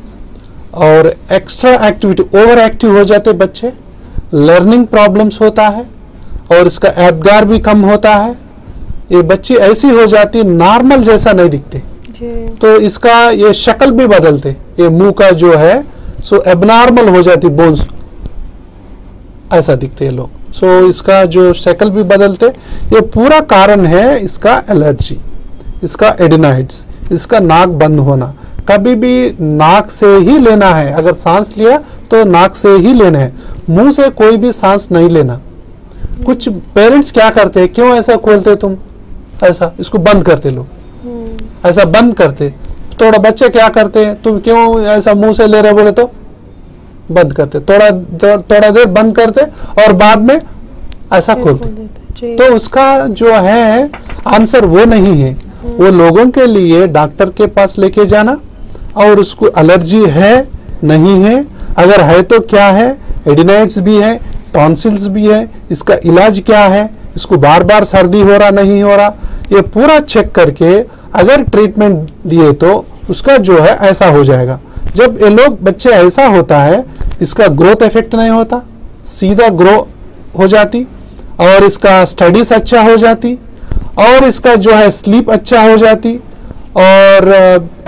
और एक्स्ट्रा एक्टिविटी ओवर एक्टिव हो जाते बच्चे, लर्निंग प्रॉब्लम्स होता है, और इसका यादगार भी कम होता है। ये बच्ची ऐसी हो जाती नॉर्मल जैसा नहीं दिखते, तो इसका ये शक्ल भी बदलते। ये मुंह का जो है सो एबनॉर्मल हो जाती, बोन्स ऐसा दिखते हैं लोग। सो इसका जो शक्ल भी बदलते। ये पूरा कारण है इसका एलर्जी, इसका एडिनॉइड्स, इसका नाक बंद होना। कभी भी नाक से ही लेना है, अगर सांस लिया तो नाक से ही लेना है, मुंह से कोई भी सांस नहीं लेना। कुछ पेरेंट्स क्या करते हैं, क्यों ऐसा खोलते तुम, ऐसा इसको बंद करते लोग, ऐसा बंद करते। थोड़ा बच्चे क्या करते हैं, तुम क्यों ऐसा मुंह से ले रहे बोले तो बंद करते, थोड़ा देर बंद करते और बाद में ऐसा खोलते। तो उसका जो है आंसर वो नहीं है। वो लोगों के लिए डॉक्टर के पास लेके जाना, और उसको एलर्जी है नहीं है, अगर है तो क्या है, एडिनॉइड्स भी है, टॉन्सिल्स भी है, इसका इलाज क्या है, इसको बार बार सर्दी हो रहा नहीं हो रहा, ये पूरा चेक करके अगर ट्रीटमेंट दिए तो उसका जो है ऐसा हो जाएगा। जब ये लोग बच्चे ऐसा होता है, इसका ग्रोथ इफेक्ट नहीं होता, सीधा ग्रो हो जाती, और इसका स्टडीज अच्छा हो जाती, और इसका जो है स्लीप अच्छा हो जाती, और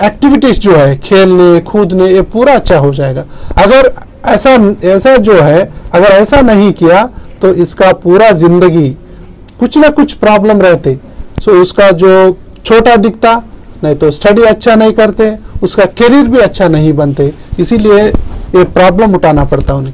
एक्टिविटीज जो है खेलने कूदने ये पूरा अच्छा हो जाएगा। अगर ऐसा जो है अगर ऐसा नहीं किया तो इसका पूरा जिंदगी कुछ ना कुछ प्रॉब्लम रहते। सो उसका जो छोटा दिखता, नहीं तो स्टडी अच्छा नहीं करते, उसका करियर भी अच्छा नहीं बनते, इसीलिए ये प्रॉब्लम उठाना पड़ता उन्हें।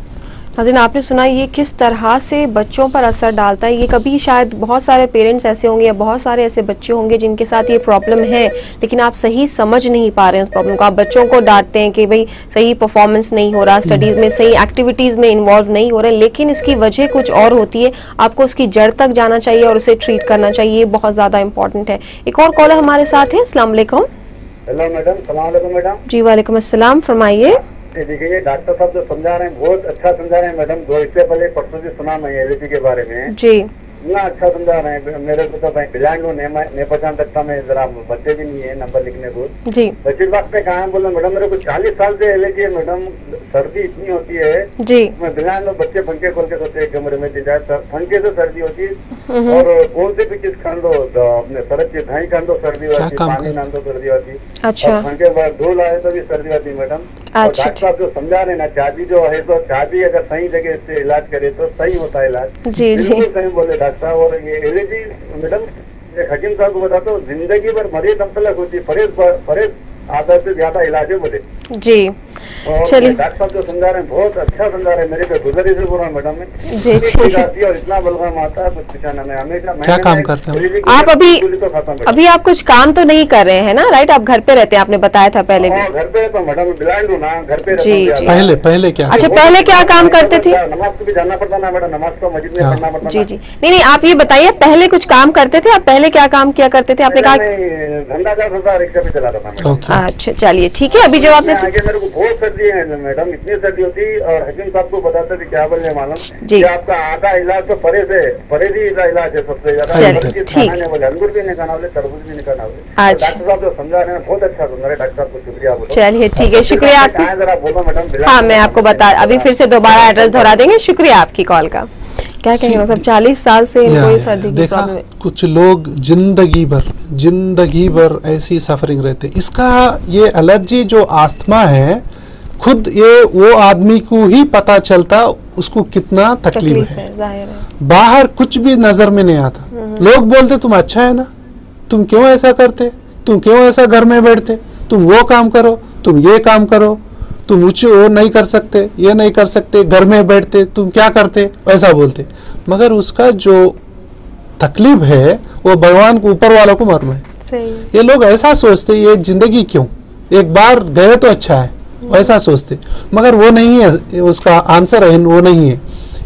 नाज़रीन, आपने सुना ये किस तरह से बच्चों पर असर डालता है। ये कभी शायद बहुत सारे पेरेंट्स ऐसे होंगे या बहुत सारे ऐसे बच्चे होंगे जिनके साथ ये प्रॉब्लम है, लेकिन आप सही समझ नहीं पा रहे हैं उस प्रॉब्लम को। आप बच्चों को डांटते हैं कि भाई सही परफॉर्मेंस नहीं हो रहा, स्टडीज में सही एक्टिविटीज में इन्वॉल्व नहीं हो रहे, लेकिन इसकी वजह कुछ और होती है। आपको उसकी जड़ तक जाना चाहिए और उसे ट्रीट करना चाहिए, ये बहुत ज्यादा इंपॉर्टेंट है। एक और कॉलर हमारे साथ है। अस्सलाम वालेकुम। Hello madam. सलाम वालेकुम मैडम। जी वालेकुम अस्सलाम, फरमाइए। देखिए डॉक्टर साहब जो समझा रहे हैं बहुत अच्छा समझा रहे हैं मैडम। दो इससे पहले परसों से सुना मैं एलर्जी के बारे में जी, इतना अच्छा समझा रहे हैं। मेरे को तो मैं ब्लाइंड हूँ, नहीं पहचान सकता मैं, जरा बच्चे भी नहीं है नंबर लिखने को जी। बच्चे बात पे कहा बोला मैडम मेरे को 40 साल से एलर्जी है मैडम, सर्दी इतनी होती है जी, मैं ब्लाइंड हूँ, बच्चे पंखे खोल के सोते एक कमरे में पंखे से सर्दी होती है, और कौन से भी चीज खान दो, अपने सरद की दही खान दो सर्दी होती, पानी खान दो सर्दी होती, अच्छा पंखे पर धूल आए तो भी सर्दी होती मैडम। डॉक्टर साहब जो समझा रहे ना, चाबी जो है तो चाबी अगर सही जगह से इलाज करे तो सही होता है इलाज जी जी, सही बोले डॉक्टर साहब। और ये एलर्जी मैडम हकीम साहब को बताता हूँ जिंदगी भर मरीज तमतलक होती है, परहेज आधा से ज्यादा इलाज है बोले जी। चलिए डॉक्टर साहब जो समझा रहे हैं बहुत अच्छा समझा रहे हैं। मेरे पे गुजरी से बोल रहा हूँ मैडम में और इतना बलगम आता है कुछ पिछाना में हमेशा। क्या काम करते हैं आप अभी आप कुछ काम तो नहीं कर रहे हैं ना, राइट? आप घर पे रहते हैं, आपने बताया था पहले भी। घर पे तो मैडम ब्लाइंड हूँ ना, घर पे जी जी। पहले क्या, अच्छा पहले क्या काम करते थे? नमाज को भी जाना पड़ता ना मैडम, नमाज को मस्जिद में पढ़ना पड़ता जी जी। नहीं आप ये बताइए पहले कुछ काम करते थे, आप पहले क्या काम किया करते थे? आपने कहा धंधा करता था, रिक्शा भी चलाता था। अच्छा चलिए ठीक है। अभी जब आपने मेरे को बहुत सर्दी है मैडम, इतनी सर्दी होती, और हकीम साहब को बताते थे क्या बोलने मालूम कि आपका आधा इलाज तो परहेज है, परहेज ही इलाज है सबसे ज्यादा। बोले अंगूर भी नहीं खाना बोले, तरबूज भी नहीं खाना बोले। डॉक्टर साहब जो समझा रहे हैं बहुत अच्छा समझा रहे, डॉक्टर साहब को शुक्रिया बोलो। चलिए ठीक है, शुक्रिया आपका। जरा बोलो मैडम। हाँ मैं आपको बता, अभी फिर से दोबारा एड्रेस दोहरा देंगे। शुक्रिया आपकी कॉल का। क्या कहेंगे मतलब 40 साल से इनको सर्दी की प्रॉब्लम है। कुछ लोग जिंदगी भर ऐसी सफरिंग रहते। इसका ये एलर्जी जो आस्थमा है, खुद ये वो आदमी को ही पता चलता उसको कितना तकलीफ है। जाहिर है। बाहर कुछ भी नजर में नहीं आता। लोग बोलते तुम अच्छा है ना, तुम क्यों ऐसा करते, तुम क्यों ऐसा घर में बैठते, तुम वो काम करो, तुम ये काम करो, तुम ऊंचे वो नहीं कर सकते, ये नहीं कर सकते, घर में बैठते, तुम क्या करते, ऐसा बोलते। मगर उसका जो तकलीफ है वो भगवान को, ऊपर वालों को मालूम है। ये लोग ऐसा सोचते ये जिंदगी क्यों, एक बार गए तो अच्छा है, ऐसा सोचते। मगर वो नहीं है, उसका आंसर है वो नहीं है।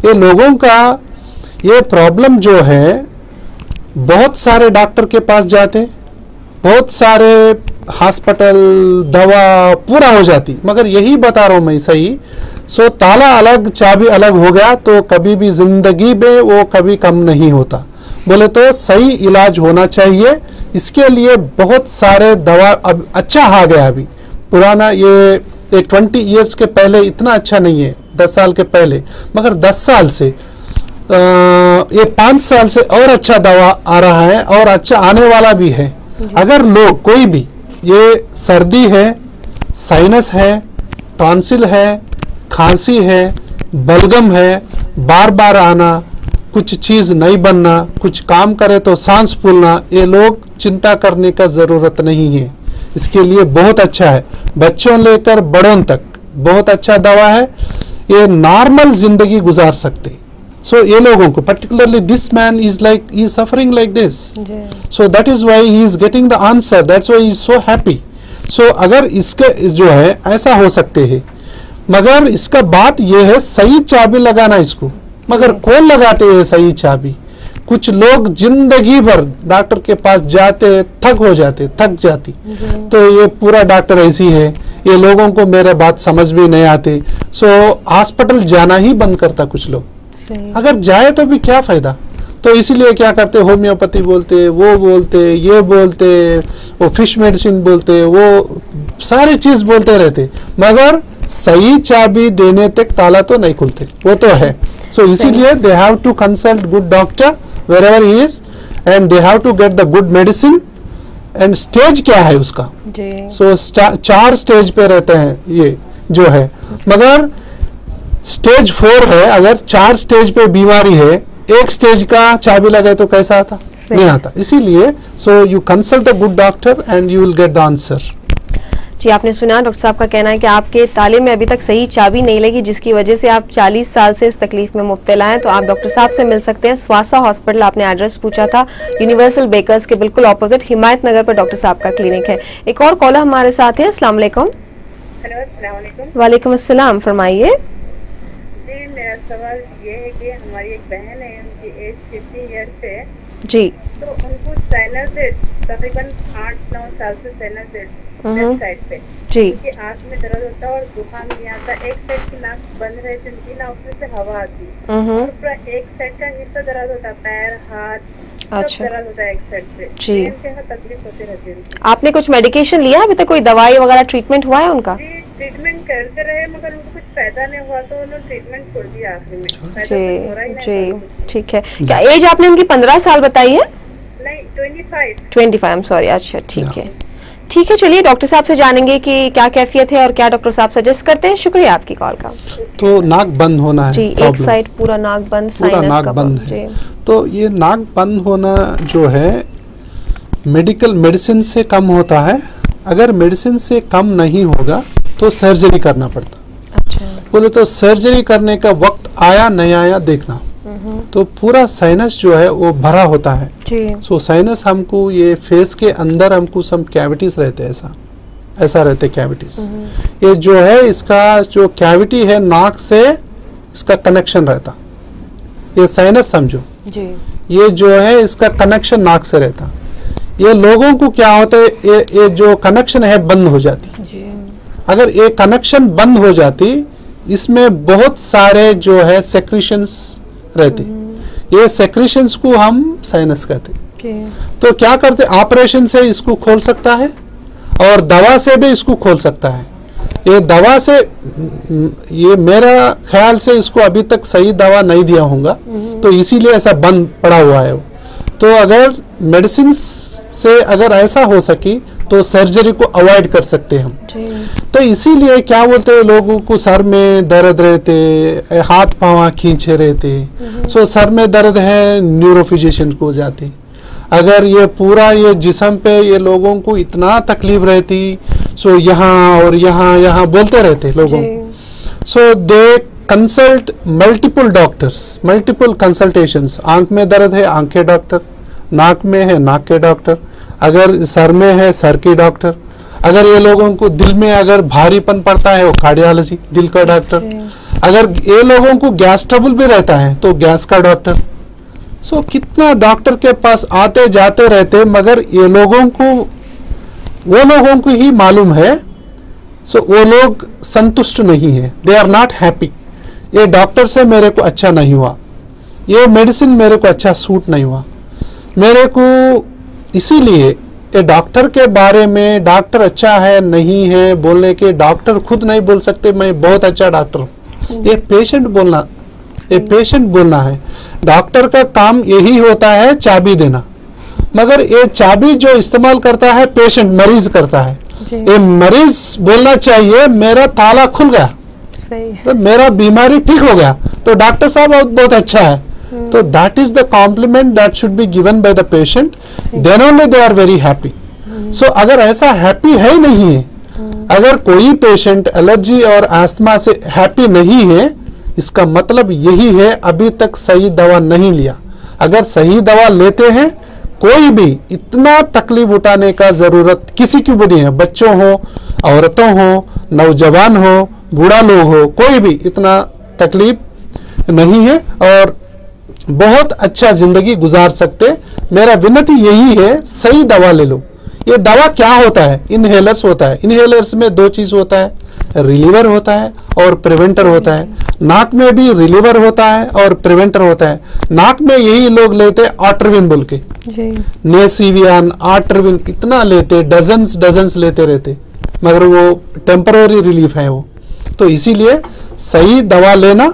ये लोगों का ये प्रॉब्लम जो है, बहुत सारे डॉक्टर के पास जाते, बहुत सारे हॉस्पिटल, दवा पूरा हो जाती, मगर यही बता रहा हूं मैं सही। सो ताला अलग चाबी अलग हो गया तो कभी भी जिंदगी में वो कभी कम नहीं होता। बोले तो सही इलाज होना चाहिए। इसके लिए बहुत सारे दवा अब अच्छा आ गया, अभी पुराना ये 20 ईयर्स के पहले इतना अच्छा नहीं है, 10 साल के पहले, मगर 10 साल से ये 5 साल से और अच्छा दवा आ रहा है और अच्छा आने वाला भी है। अगर लोग कोई भी, ये सर्दी है, साइनस है, टॉन्सिल है, खांसी है, बलगम है, बार बार आना, कुछ चीज नहीं बनना, कुछ काम करे तो सांस फूलना, ये लोग चिंता करने का जरूरत नहीं है। इसके लिए बहुत अच्छा है, बच्चों लेकर बड़ों तक बहुत अच्छा दवा है। ये नॉर्मल जिंदगी गुजार सकते। So ये लोगों को, particularly this man is suffering like this. So that is why he is getting the answer. That's why he is so happy. So अगर इसके जो है ऐसा हो सकते हैं, मगर इसका बात ये है सही चाबी लगाना इसको। मगर कौन लगाते हैं सही चाबी? कुछ लोग जिंदगी भर डॉक्टर के पास जाते, थक जाती। तो ये पूरा डॉक्टर ऐसी है, ये लोगों को मेरे बात समझ भी नहीं आते। सो हॉस्पिटल जाना ही बंद करता कुछ लोग। अगर जाए तो भी क्या फायदा। तो इसीलिए क्या करते, होम्योपैथी बोलते, वो बोलते, ये बोलते, वो फिश मेडिसिन बोलते, वो सारी चीज बोलते रहते, मगर सही चाबी देने तक ताला तो नहीं खुलते। वो तो है। सो इसीलिए they have to consult good doctor wherever he is and they have to get the good medicine and stage क्या है उसका। so 4 स्टेज पे रहते हैं ये जो है, मगर स्टेज 4 है। अगर 4 स्टेज पे बीमारी है, एक स्टेज का चाबी लगाए तो कैसा आता, नहीं आता। इसीलिए so you consult a good doctor and you will get the answer. जी, आपने सुना डॉक्टर साहब का कहना है कि आपके ताले में अभी तक सही चाबी नहीं लगी, जिसकी वजह से आप 40 साल से इस तकलीफ में मुब्तला हैं। तो आप डॉक्टर साहब से मिल सकते हैं। स्वासा हॉस्पिटल, आपने एड्रेस पूछा था, यूनिवर्सल बेकर्स के बिल्कुल ऑपोजिट हिमायत नगर पर डॉक्टर साहब का क्लिनिक है। एक और कॉलर हमारे साथ है। अस्सलाम वालेकुम। वालेकुम अस्सलाम, फरमाइए। जी, मेरा सवाल ये है कि हमारी एक बहन है, उनकी एज 50 ईयर्स है जी, तो उनको साइनस है, तकरीबन 8-9 साल से साइनस है लेफ्ट साइड पे जी, उनकी आंख में दर्द होता है और जुकाम नहीं आता। एक साइड की नाक बंद रहती उनकी ना, उसमें से हवा आती और पूरा एक साइड का हिस्सा दर्द होता है, पैर, हाथ, अच्छा, दर्द होता है एक साइड से जी। तकलीफ होती रहती है। आपने कुछ मेडिकेशन लिया अभी तक, कोई दवाई वगैरह ट्रीटमेंट हुआ है उनका? जी, ट्रीटमेंट करते रहे मगर उनको कुछ फायदा नहीं हुआ, तो उन्होंने ट्रीटमेंट छोड़ दिया आखिर में। जी, ठीक है। क्या एज आपने उनकी 15 साल बताई है? नहीं, 25। 25, आई एम सॉरी। अच्छा, ठीक है, ठीक है। चलिए डॉक्टर साहब से जानेंगे कि क्या कैफियत है और क्या डॉक्टर साहब सजेस्ट करते हैं। शुक्रिया आपकी कॉल का। तो नाक बंद होना है जी, एक साइड पूरा नाक बंद, पूरा नाक बंद है। तो ये नाक बंद होना जो है मेडिसिन से कम होता है। अगर मेडिसिन से कम नहीं होगा तो सर्जरी करना पड़ता। अच्छा, बोले तो सर्जरी करने का वक्त आया नहीं आया देखना। तो पूरा साइनस जो है वो भरा होता है। सो साइनस हमको ये फेस के अंदर हमको सम कैविटीज रहते हैं, ऐसा रहते कैविटीज। ये जो है इसका जो कैविटी है नाक से इसका कनेक्शन रहता, ये साइनस समझो जी। ये जो है इसका कनेक्शन नाक से रहता। ये लोगों को क्या होता है, ये जो कनेक्शन है बंद हो जाती जी। अगर ये कनेक्शन बंद हो जाती, इसमें बहुत सारे जो है सेक्रेशंस रहते, ये सेक्रेशंस को हम साइनस कहते। तो क्या करते, ऑपरेशन से इसको खोल सकता है और दवा से भी इसको खोल सकता है। ये दवा से, ये मेरा ख्याल से इसको अभी तक सही दवा नहीं दिया होगा, तो इसीलिए ऐसा बंद पड़ा हुआ है। तो अगर मेडिसिन से अगर ऐसा हो सकी तो सर्जरी को अवॉइड कर सकते हम। तो इसीलिए क्या बोलते हैं, लोगों को सर में दर्द रहते, हाथ पाँव खींचे रहते, सो सर में दर्द है न्यूरोफिजिशियन को जाते। अगर ये पूरा ये जिस्म पे ये लोगों को इतना तकलीफ रहती, सो यहाँ और यहाँ यहाँ बोलते रहते लोगों, so they consult multiple doctors, multiple consultations. आंख में दर्द है आंख के डॉक्टर, नाक में है नाक के डॉक्टर, अगर सर में है सर के डॉक्टर, अगर ये लोगों को दिल में अगर भारीपन पड़ता है वो कार्डियोलॉजी दिल का डॉक्टर, अगर ये लोगों को गैस ट्रबल भी रहता है तो गैस का डॉक्टर। सो कितना डॉक्टर के पास आते जाते रहते, मगर ये लोगों को वो लोगों को ही मालूम है, सो वो लोग संतुष्ट नहीं है, दे आर नॉट हैप्पी। ये डॉक्टर से मेरे को अच्छा नहीं हुआ, ये मेडिसिन मेरे को अच्छा सूट नहीं हुआ मेरे को। इसीलिए ये डॉक्टर के बारे में, डॉक्टर अच्छा है नहीं है बोलने के, डॉक्टर खुद नहीं बोल सकते मैं बहुत अच्छा डॉक्टर हूँ, ये पेशेंट बोलना, ये पेशेंट बोलना है। डॉक्टर का काम यही होता है चाबी देना, मगर ये चाबी जो इस्तेमाल करता है पेशेंट, मरीज करता है। ये मरीज बोलना चाहिए मेरा ताला खुल गया, तो मेरा बीमारी ठीक हो गया, तो डॉक्टर साहब बहुत अच्छा है। तो that is the compliment that should be given by the patient, then only they are very happy. So अगर ऐसा हैप्पी है ही नहीं है, अगर कोई पेशेंट एलर्जी और अस्थमा से हैप्पी नहीं है, इसका मतलब यही है अभी तक सही दवा नहीं लिया। अगर सही दवा लेते हैं, कोई भी इतना तकलीफ उठाने का जरूरत किसी की भी नहीं है, बच्चों हो, औरतों हो, नौजवान हो, बूढ़ा लोग हो, कोई भी इतना तकलीफ नहीं है और बहुत अच्छा जिंदगी गुजार सकते। मेरा विनती यही है, सही दवा ले लो। ये दवा क्या होता है, इनहेलर्स होता है। इनहेलर्स में दो चीज होता है, रिलीवर होता है और प्रिवेंटर होता है। नाक में भी रिलीवर होता है और प्रिवेंटर होता है। नाक में यही लोग लेते आर्टरविन बोल के, नेसिवियन, आर्टरविन इतना लेते, डजन्स लेते रहते, मगर वो टेम्पररी रिलीफ है वो। तो इसीलिए सही दवा लेना,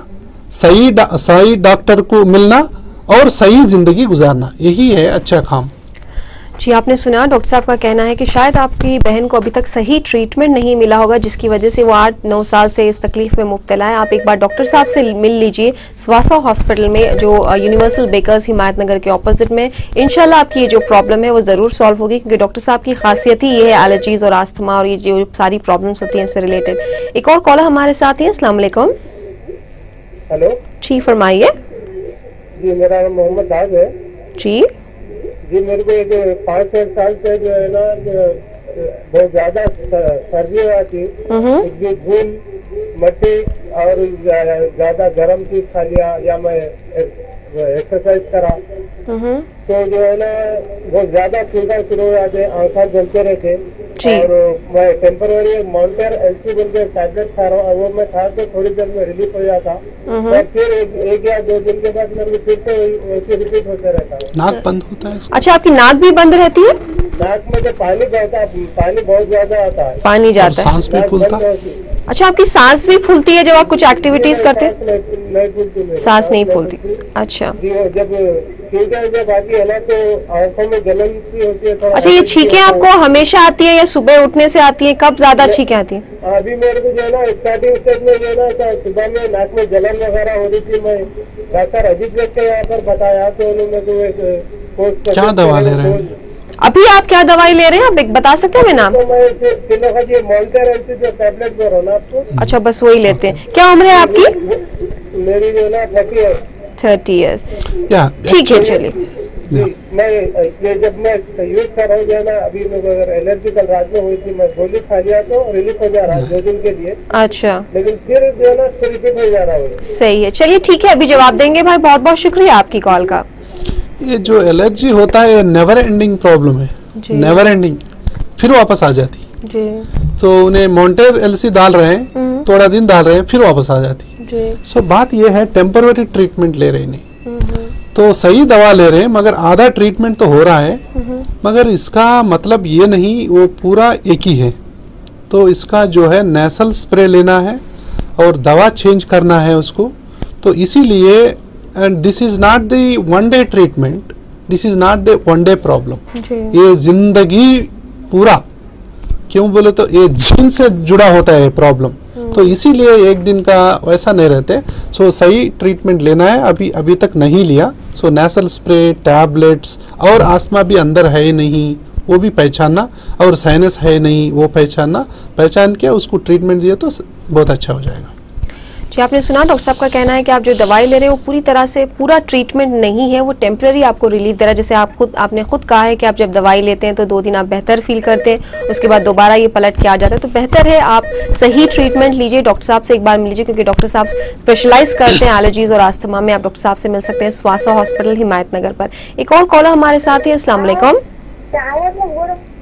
सही डॉक्टर को मिलना और सही जिंदगी गुजारना, यही है अच्छा काम। जी, आपने सुना डॉक्टर साहब का कहना है कि शायद आपकी बहन को अभी तक सही ट्रीटमेंट नहीं मिला होगा, जिसकी वजह से वो 8-9 साल से इस तकलीफ में मुब्तला है। आप एक बार डॉक्टर साहब से मिल लीजिए स्वासा हॉस्पिटल में, जो यूनिवर्सल बेकर्स हिमायत नगर के ऑपोजिट में। इंशाल्लाह आपकी ये जो प्रॉब्लम है वो ज़रूर सॉल्व होगी, क्योंकि डॉक्टर साहब की खासियत ही ये है एलर्जीज और आस्थमा और ये जो सारी प्रॉब्लम्स होती हैं इससे रिलेटेड। एक और कॉलर हमारे साथ ही, अस्सलाम वालेकुम। हेलो जी, फरमाइए। जी, मेरा नाम मोहम्मद दाग है। जी मेरे को एक 5-6 साल से जो है ना बहुत ज्यादा सर्दी आती, धूल, मट्टी और ज्यादा गर्म चीज खा लिया या मैं एक्सरसाइज करा तो जो है ना बहुत ज्यादा चिंता शुरू हो जाते, आंखें जलते रहते। और मैं टेम्पररी मॉन्टर एलसी बोल के टैबलेट खा रहा हूँ, वो मैं खा के थोड़ी देर में रिलीफ हो जाता, और फिर एक या 2 दिन के बाद मेरे फिर से वैसे रिपीट होते रहता है। नाक बंद होता है? अच्छा, आपकी नाक भी बंद रहती है? नाक में जो पानी जाता है, पानी बहुत ज्यादा आता है, पानी जाता है, सांस भी फूलता है। अच्छा, आपकी सांस भी फूलती है जब आप कुछ एक्टिविटीज करते हैं? नहीं फूलती, सांस नहीं फूलती। अच्छा, जब जब आती है ना तो आंखों में जलन सी होती है। अच्छा, ये छींकें आपको हमेशा आती है या सुबह उठने से आती है? कब ज्यादा छींकें आती हैं? अभी मेरे को जो है ना स्टार्टिंग स्टेज में जो है ना सुबह में नाक में जलन वगैरह हो रही थी। मैं डॉक्टर अजीत लोग के यहाँ पर बताया तो उन्होंने क्या दवा ले रहे हैं? अभी आप क्या दवाई ले रहे हैं, आप बता सकते हैं नाम? तो मैं जो टैबलेट दे रहा हूँ ना आपको। अच्छा, बस वही लेते हैं। क्या उम्र है आपकी? मेरी जो है ना 30 इयर्स। ठीक है, चलिए। मैं ये जब मैं यूज कर रहा हूँ जो है ना, अभी अगर एलर्जी कल रात में हुई थी, मैं गोली खा लिया तो रिलीफ हो जा रहा है 2 दिन के लिए। अच्छा, लेकिन फिर जो है ना फिर रिपीट हो जा रहा है। सही है, चलिए ठीक है, अभी जवाब देंगे भाई। बहुत बहुत शुक्रिया आपकी कॉल का। ये जो एलर्जी होता है ये नेवर एंडिंग प्रॉब्लम है, नेवर एंडिंग, फिर वापस आ जाती जी। तो उन्हें मॉन्टर एलसी डाल रहे हैं, थोड़ा दिन डाल रहे हैं, फिर वापस आ जाती जी। सो बात ये है टेम्पररी ट्रीटमेंट ले रहे नहीं, तो सही दवा ले रहे हैं, मगर आधा ट्रीटमेंट तो हो रहा है, मगर इसका मतलब ये नहीं वो पूरा एक ही है। तो इसका जो है नेसल स्प्रे लेना है और दवा चेंज करना है उसको। तो इसीलिए, and this is not the one day treatment, this is not the one day problem, ये जिंदगी पूरा, क्यों बोले तो ये जीन से जुड़ा होता है प्रॉब्लम, तो इसीलिए एक दिन का वैसा नहीं रहते। सो सही ट्रीटमेंट लेना है, अभी तक नहीं लिया। सो नेसल स्प्रे, टैबलेट्स, और आस्थमा भी अंदर है नहीं वो भी पहचानना, और साइनस है नहीं वो पहचानना, पहचान के उसको ट्रीटमेंट दिए तो बहुत अच्छा हो जाएगा। जी, आपने सुना डॉक्टर साहब का कहना है कि आप जो दवाई ले रहे हैं वो पूरी तरह से पूरा ट्रीटमेंट नहीं है, वो टेम्पररी आपको रिलीफ दे रहा है। जैसे आपने खुद कहा है कि आप जब दवाई लेते हैं तो 2 दिन आप बेहतर फील करते हैं, उसके बाद दोबारा ये पलट के आ जाता है, तो बेहतर है आप सही ट्रीटमेंट लीजिए, डॉक्टर साहब से एक बार मिल लीजिए, क्योंकि डॉक्टर साहब स्पेशलाइज करते हैं एलर्जीज और आस्थमा में। आप डॉक्टर साहब से मिल सकते हैं स्वासा हॉस्पिटल हिमायत नगर पर। एक और कॉलर हमारे साथ है। अस्सलाम वालेकुम।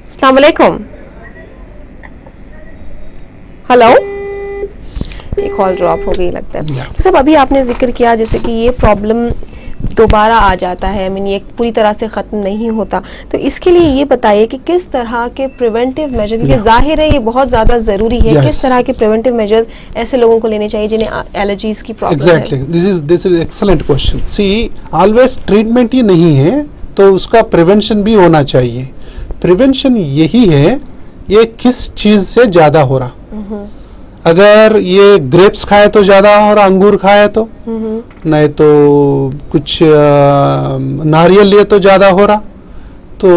अस्सलाम वालेकुम। हेलो, ये कॉल ड्रॉप हो गई लगता है। तो सब अभी आपने जिक्र किया जैसे कि ये प्रॉब्लम दोबारा आ जाता है, ये पूरी तरह से ख़त्म नहीं होता, तो इसके लिए ये बताइए कि किस तरह के प्रिवेंटिव मेजर, क्योंकि जाहिर है ये बहुत ज़्यादा ज़रूरी है, किस तरह के प्रिवेंटिव मेजर ऐसे लोगों को लेने चाहिए जिन्हें एलर्जीज की प्रॉब्लम है? Exactly, this is excellent question. See, always treatment ही नहीं है तो उसका प्रिवेंशन भी होना चाहिए। प्रिवेंशन यही है ये किस चीज़ से ज़्यादा हो रहा, अगर ये ग्रेप्स खाए तो ज्यादा और अंगूर खाए तो, नहीं तो कुछ नारियल लिए तो ज्यादा हो रहा, तो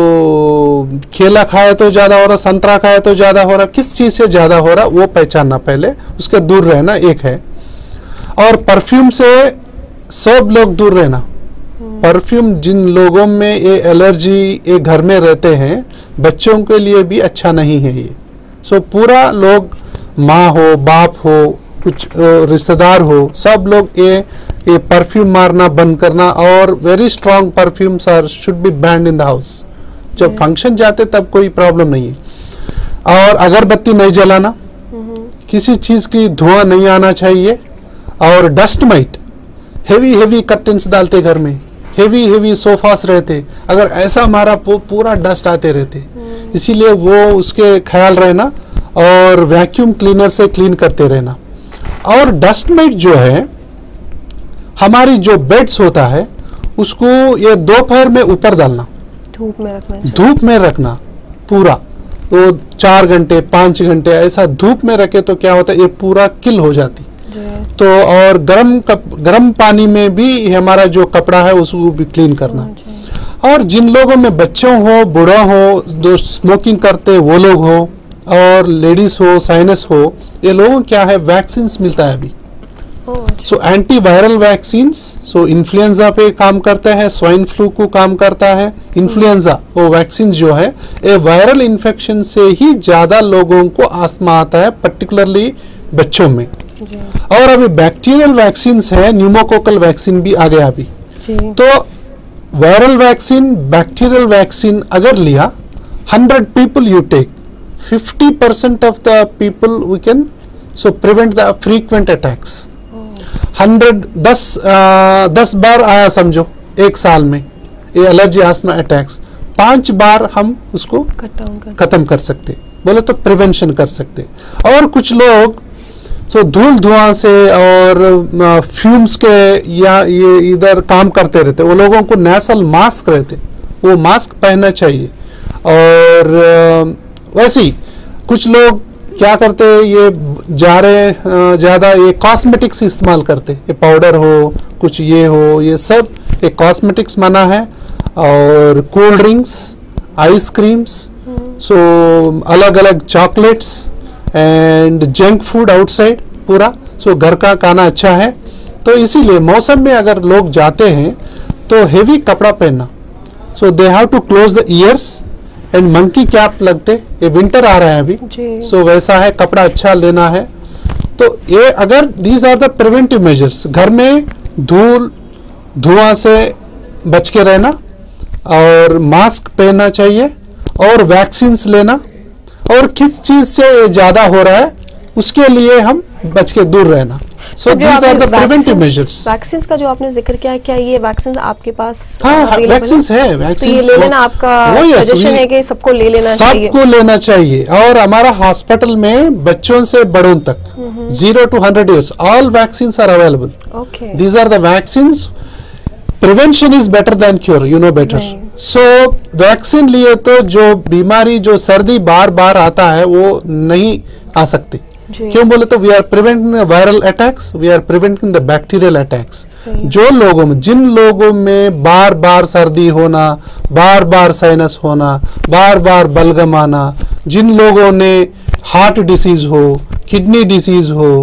केला खाए तो ज्यादा हो रहा, संतरा खाए तो ज्यादा हो रहा, किस चीज से ज्यादा हो रहा वो पहचानना, पहले उसके दूर रहना एक है। और परफ्यूम से सब लोग दूर रहना। परफ्यूम जिन लोगों में ये एलर्जी ये घर में रहते हैं, बच्चों के लिए भी अच्छा नहीं है ये। सो पूरा लोग, माँ हो, बाप हो, कुछ रिश्तेदार हो, सब लोग ये परफ्यूम मारना बंद करना, और very strong perfumes are should be banned in the house. जब फंक्शन जाते तब कोई प्रॉब्लम नहीं है। और अगरबत्ती नहीं जलाना, किसी चीज़ की धुआं नहीं आना चाहिए। और डस्ट माइट, हेवी कर्टन्स डालते घर में, हेवी सोफास रहते, अगर ऐसा हमारा पूरा डस्ट आते रहते, इसीलिए वो उसके ख्याल रहना और वैक्यूम क्लीनर से क्लीन करते रहना। और डस्ट माइट जो है, हमारी जो बेड्स होता है उसको ये दोपहर में ऊपर डालना, धूप में रखना पूरा, तो 4 घंटे 5 घंटे ऐसा धूप में रखे तो क्या होता है ये पूरा किल हो जाती। तो और गर्म पानी में भी हमारा जो कपड़ा है उसको भी क्लीन करना। और जिन लोगों में बच्चों हो, बूढ़ा हो, जो स्मोकिंग करते वो लोग हो, और लेडीज हो, साइनस हो, ये लोगों क्या है वैक्सीन मिलता है अभी। सो एंटीवायरल वैक्सीन, सो इन्फ्लुएंजा पे काम करता है, स्वाइन फ्लू को काम करता है। इन्फ्लुएंजा वो वैक्सीन जो है ये वायरल इन्फेक्शन से ही ज्यादा लोगों को आस्थमा आता है, पर्टिकुलरली बच्चों में। और अभी बैक्टीरियल वैक्सीन है, न्यूमोकोकल वैक्सीन भी आ गया अभी। तो वायरल वैक्सीन, बैक्टीरियल वैक्सीन अगर लिया, 100 people you take, 50% of the people we can so prevent the frequent attacks. 10 बार आया समझो एक साल में ये एलर्जी आस्थमा अटैक्स, 5 बार हम उसको खत्म कर सकते, बोले तो प्रिवेंशन कर सकते। और कुछ लोग तो धूल धुआं से और फ्यूम्स के या ये इधर काम करते रहते, वो लोगों को नेसल मास्क रहते, वो मास्क पहनना चाहिए। और वैसे ही कुछ लोग क्या करते हैं, ये जा रहे ज़्यादा ये कॉस्मेटिक्स इस्तेमाल करते, ये पाउडर हो, कुछ ये हो, ये सब ये कॉस्मेटिक्स मना है। और कोल्ड ड्रिंक्स, आइसक्रीम्स, सो अलग अलग chocolates and junk food outside पूरा। सो घर का खाना अच्छा है। तो इसीलिए मौसम में अगर लोग जाते हैं तो हेवी कपड़ा पहनना, so they have to close the ears and monkey cap लगते, ये विंटर आ रहा है अभी, सो वैसा है, कपड़ा अच्छा लेना है। तो ये अगर these are the preventive measures, घर में धूल धुआं से बच के रहना, और मास्क पहनना चाहिए, और वैक्सीन्स लेना, और किस चीज से ज्यादा हो रहा है उसके लिए हम बच के दूर रहना। So these are the preventive measures. Vaccines का जो आपने जिक्र किया है, क्या ये वैक्सीन आपके पास? हाँ, वैक्सीन्स है, वैक्सीन ले लेना, आपका सजेशन है कि सबको ले लेना चाहिए? सबको लेना चाहिए। और हमारा हॉस्पिटल में बच्चों से बड़ों तक 0 to 100 years all vaccines are available. These are the vaccines prevention is better than cure, you know better. So vaccine लिए तो जो बीमारी, जो सर्दी बार बार आता है वो नहीं आ सकती। क्यों बोले तो we are preventing the viral attacks, we are preventing the bacterial attacks. जो लोगों में, जिन लोगों में बार बार सर्दी होना, बार बार साइनस होना, बार बार बलगम आना, जिन लोगों ने हार्ट डिसीज हो, किडनी डिसीज हो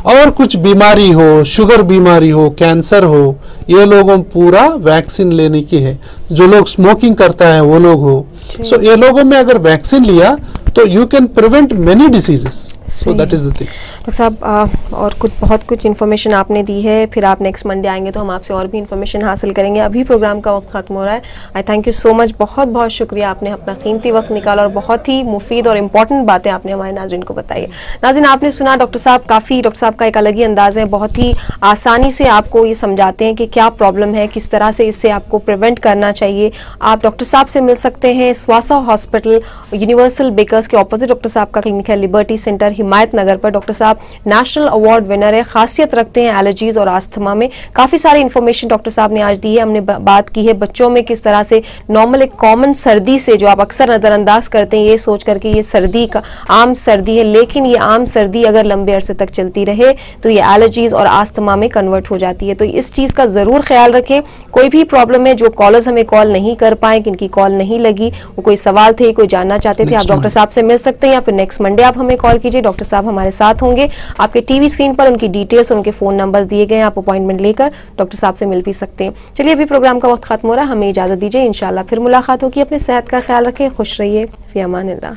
और कुछ बीमारी हो, शुगर बीमारी हो, कैंसर हो, ये लोगों पूरा वैक्सीन लेने की है। जो लोग स्मोकिंग करता है वो लोग हो, सो ये लोगों में अगर वैक्सीन लिया तो you can prevent many diseases. So that is the thing. Doctor साहब और बहुत कुछ इन्फॉर्मेशन आपने दी है, फिर आप नेक्स्ट मंडे आएंगे तो हम आपसे और भी इन्फॉर्मेशन हासिल करेंगे। अभी प्रोग्राम का वक्त खत्म हो रहा है। आई थैंक यू सो मच, बहुत बहुत शुक्रिया, आपने अपना कीमती वक्त निकाला और बहुत ही मुफीद और इम्पॉर्टेंट बातें आपने हमारे नाज़रीन को बताई। नाज़रीन, आपने सुना डॉक्टर साहब का एक अलग ही अंदाज है, बहुत ही आसानी से आपको ये समझाते हैं कि क्या प्रॉब्लम है, किस तरह से इससे आपको प्रिवेंट करना चाहिए। आप डॉक्टर साहब से मिल सकते हैं स्वासा हॉस्पिटल, यूनिवर्सल बेकर्स के ऑपोजिट डॉक्टर साहब का क्लिनिक है, लिबर्टी सेंटर, हिमायत नगर पर। डॉक्टर साहब नेशनल अवार्ड विनर है, खासियत रखते हैं एलर्जीज और आस्थमा में। काफी सारी इन्फॉर्मेशन डॉक्टर साहब ने आज दी है। हमने बात की है बच्चों में किस तरह से नॉर्मल एक कॉमन सर्दी से, जो आप अक्सर नजरअंदाज करते हैं ये सोच करके ये सर्दी का आम सर्दी है, लेकिन ये आम सर्दी अगर लंबे अरसे तक चलती रहे तो ये एलर्जीज और आस्थमा में कन्वर्ट हो जाती है। तो इस चीज का जरूर ख्याल रखें। कोई भी प्रॉब्लम है, जो कॉलर्स हमें कॉल नहीं कर पाए, किनकी कॉल नहीं लगी, वो कोई सवाल थे, कोई जानना चाहते थे, आप डॉक्टर साहब से मिल सकते हैं या फिर नेक्स्ट मंडे आप हमें कॉल कीजिए। डॉक्टर साहब हमारे साथ होंगे। आपके टीवी स्क्रीन पर उनकी डिटेल्स, उनके फोन नंबर दिए गए हैं, आप अपॉइंटमेंट लेकर डॉक्टर साहब से मिल भी सकते हैं। चलिए अभी प्रोग्राम का वक्त खत्म हो रहा है, हमें इजाजत दीजिए। इंशाल्लाह फिर मुलाकात होगी। अपने सेहत का ख्याल रखें, खुश रहिए, फी अमानिल्लाह।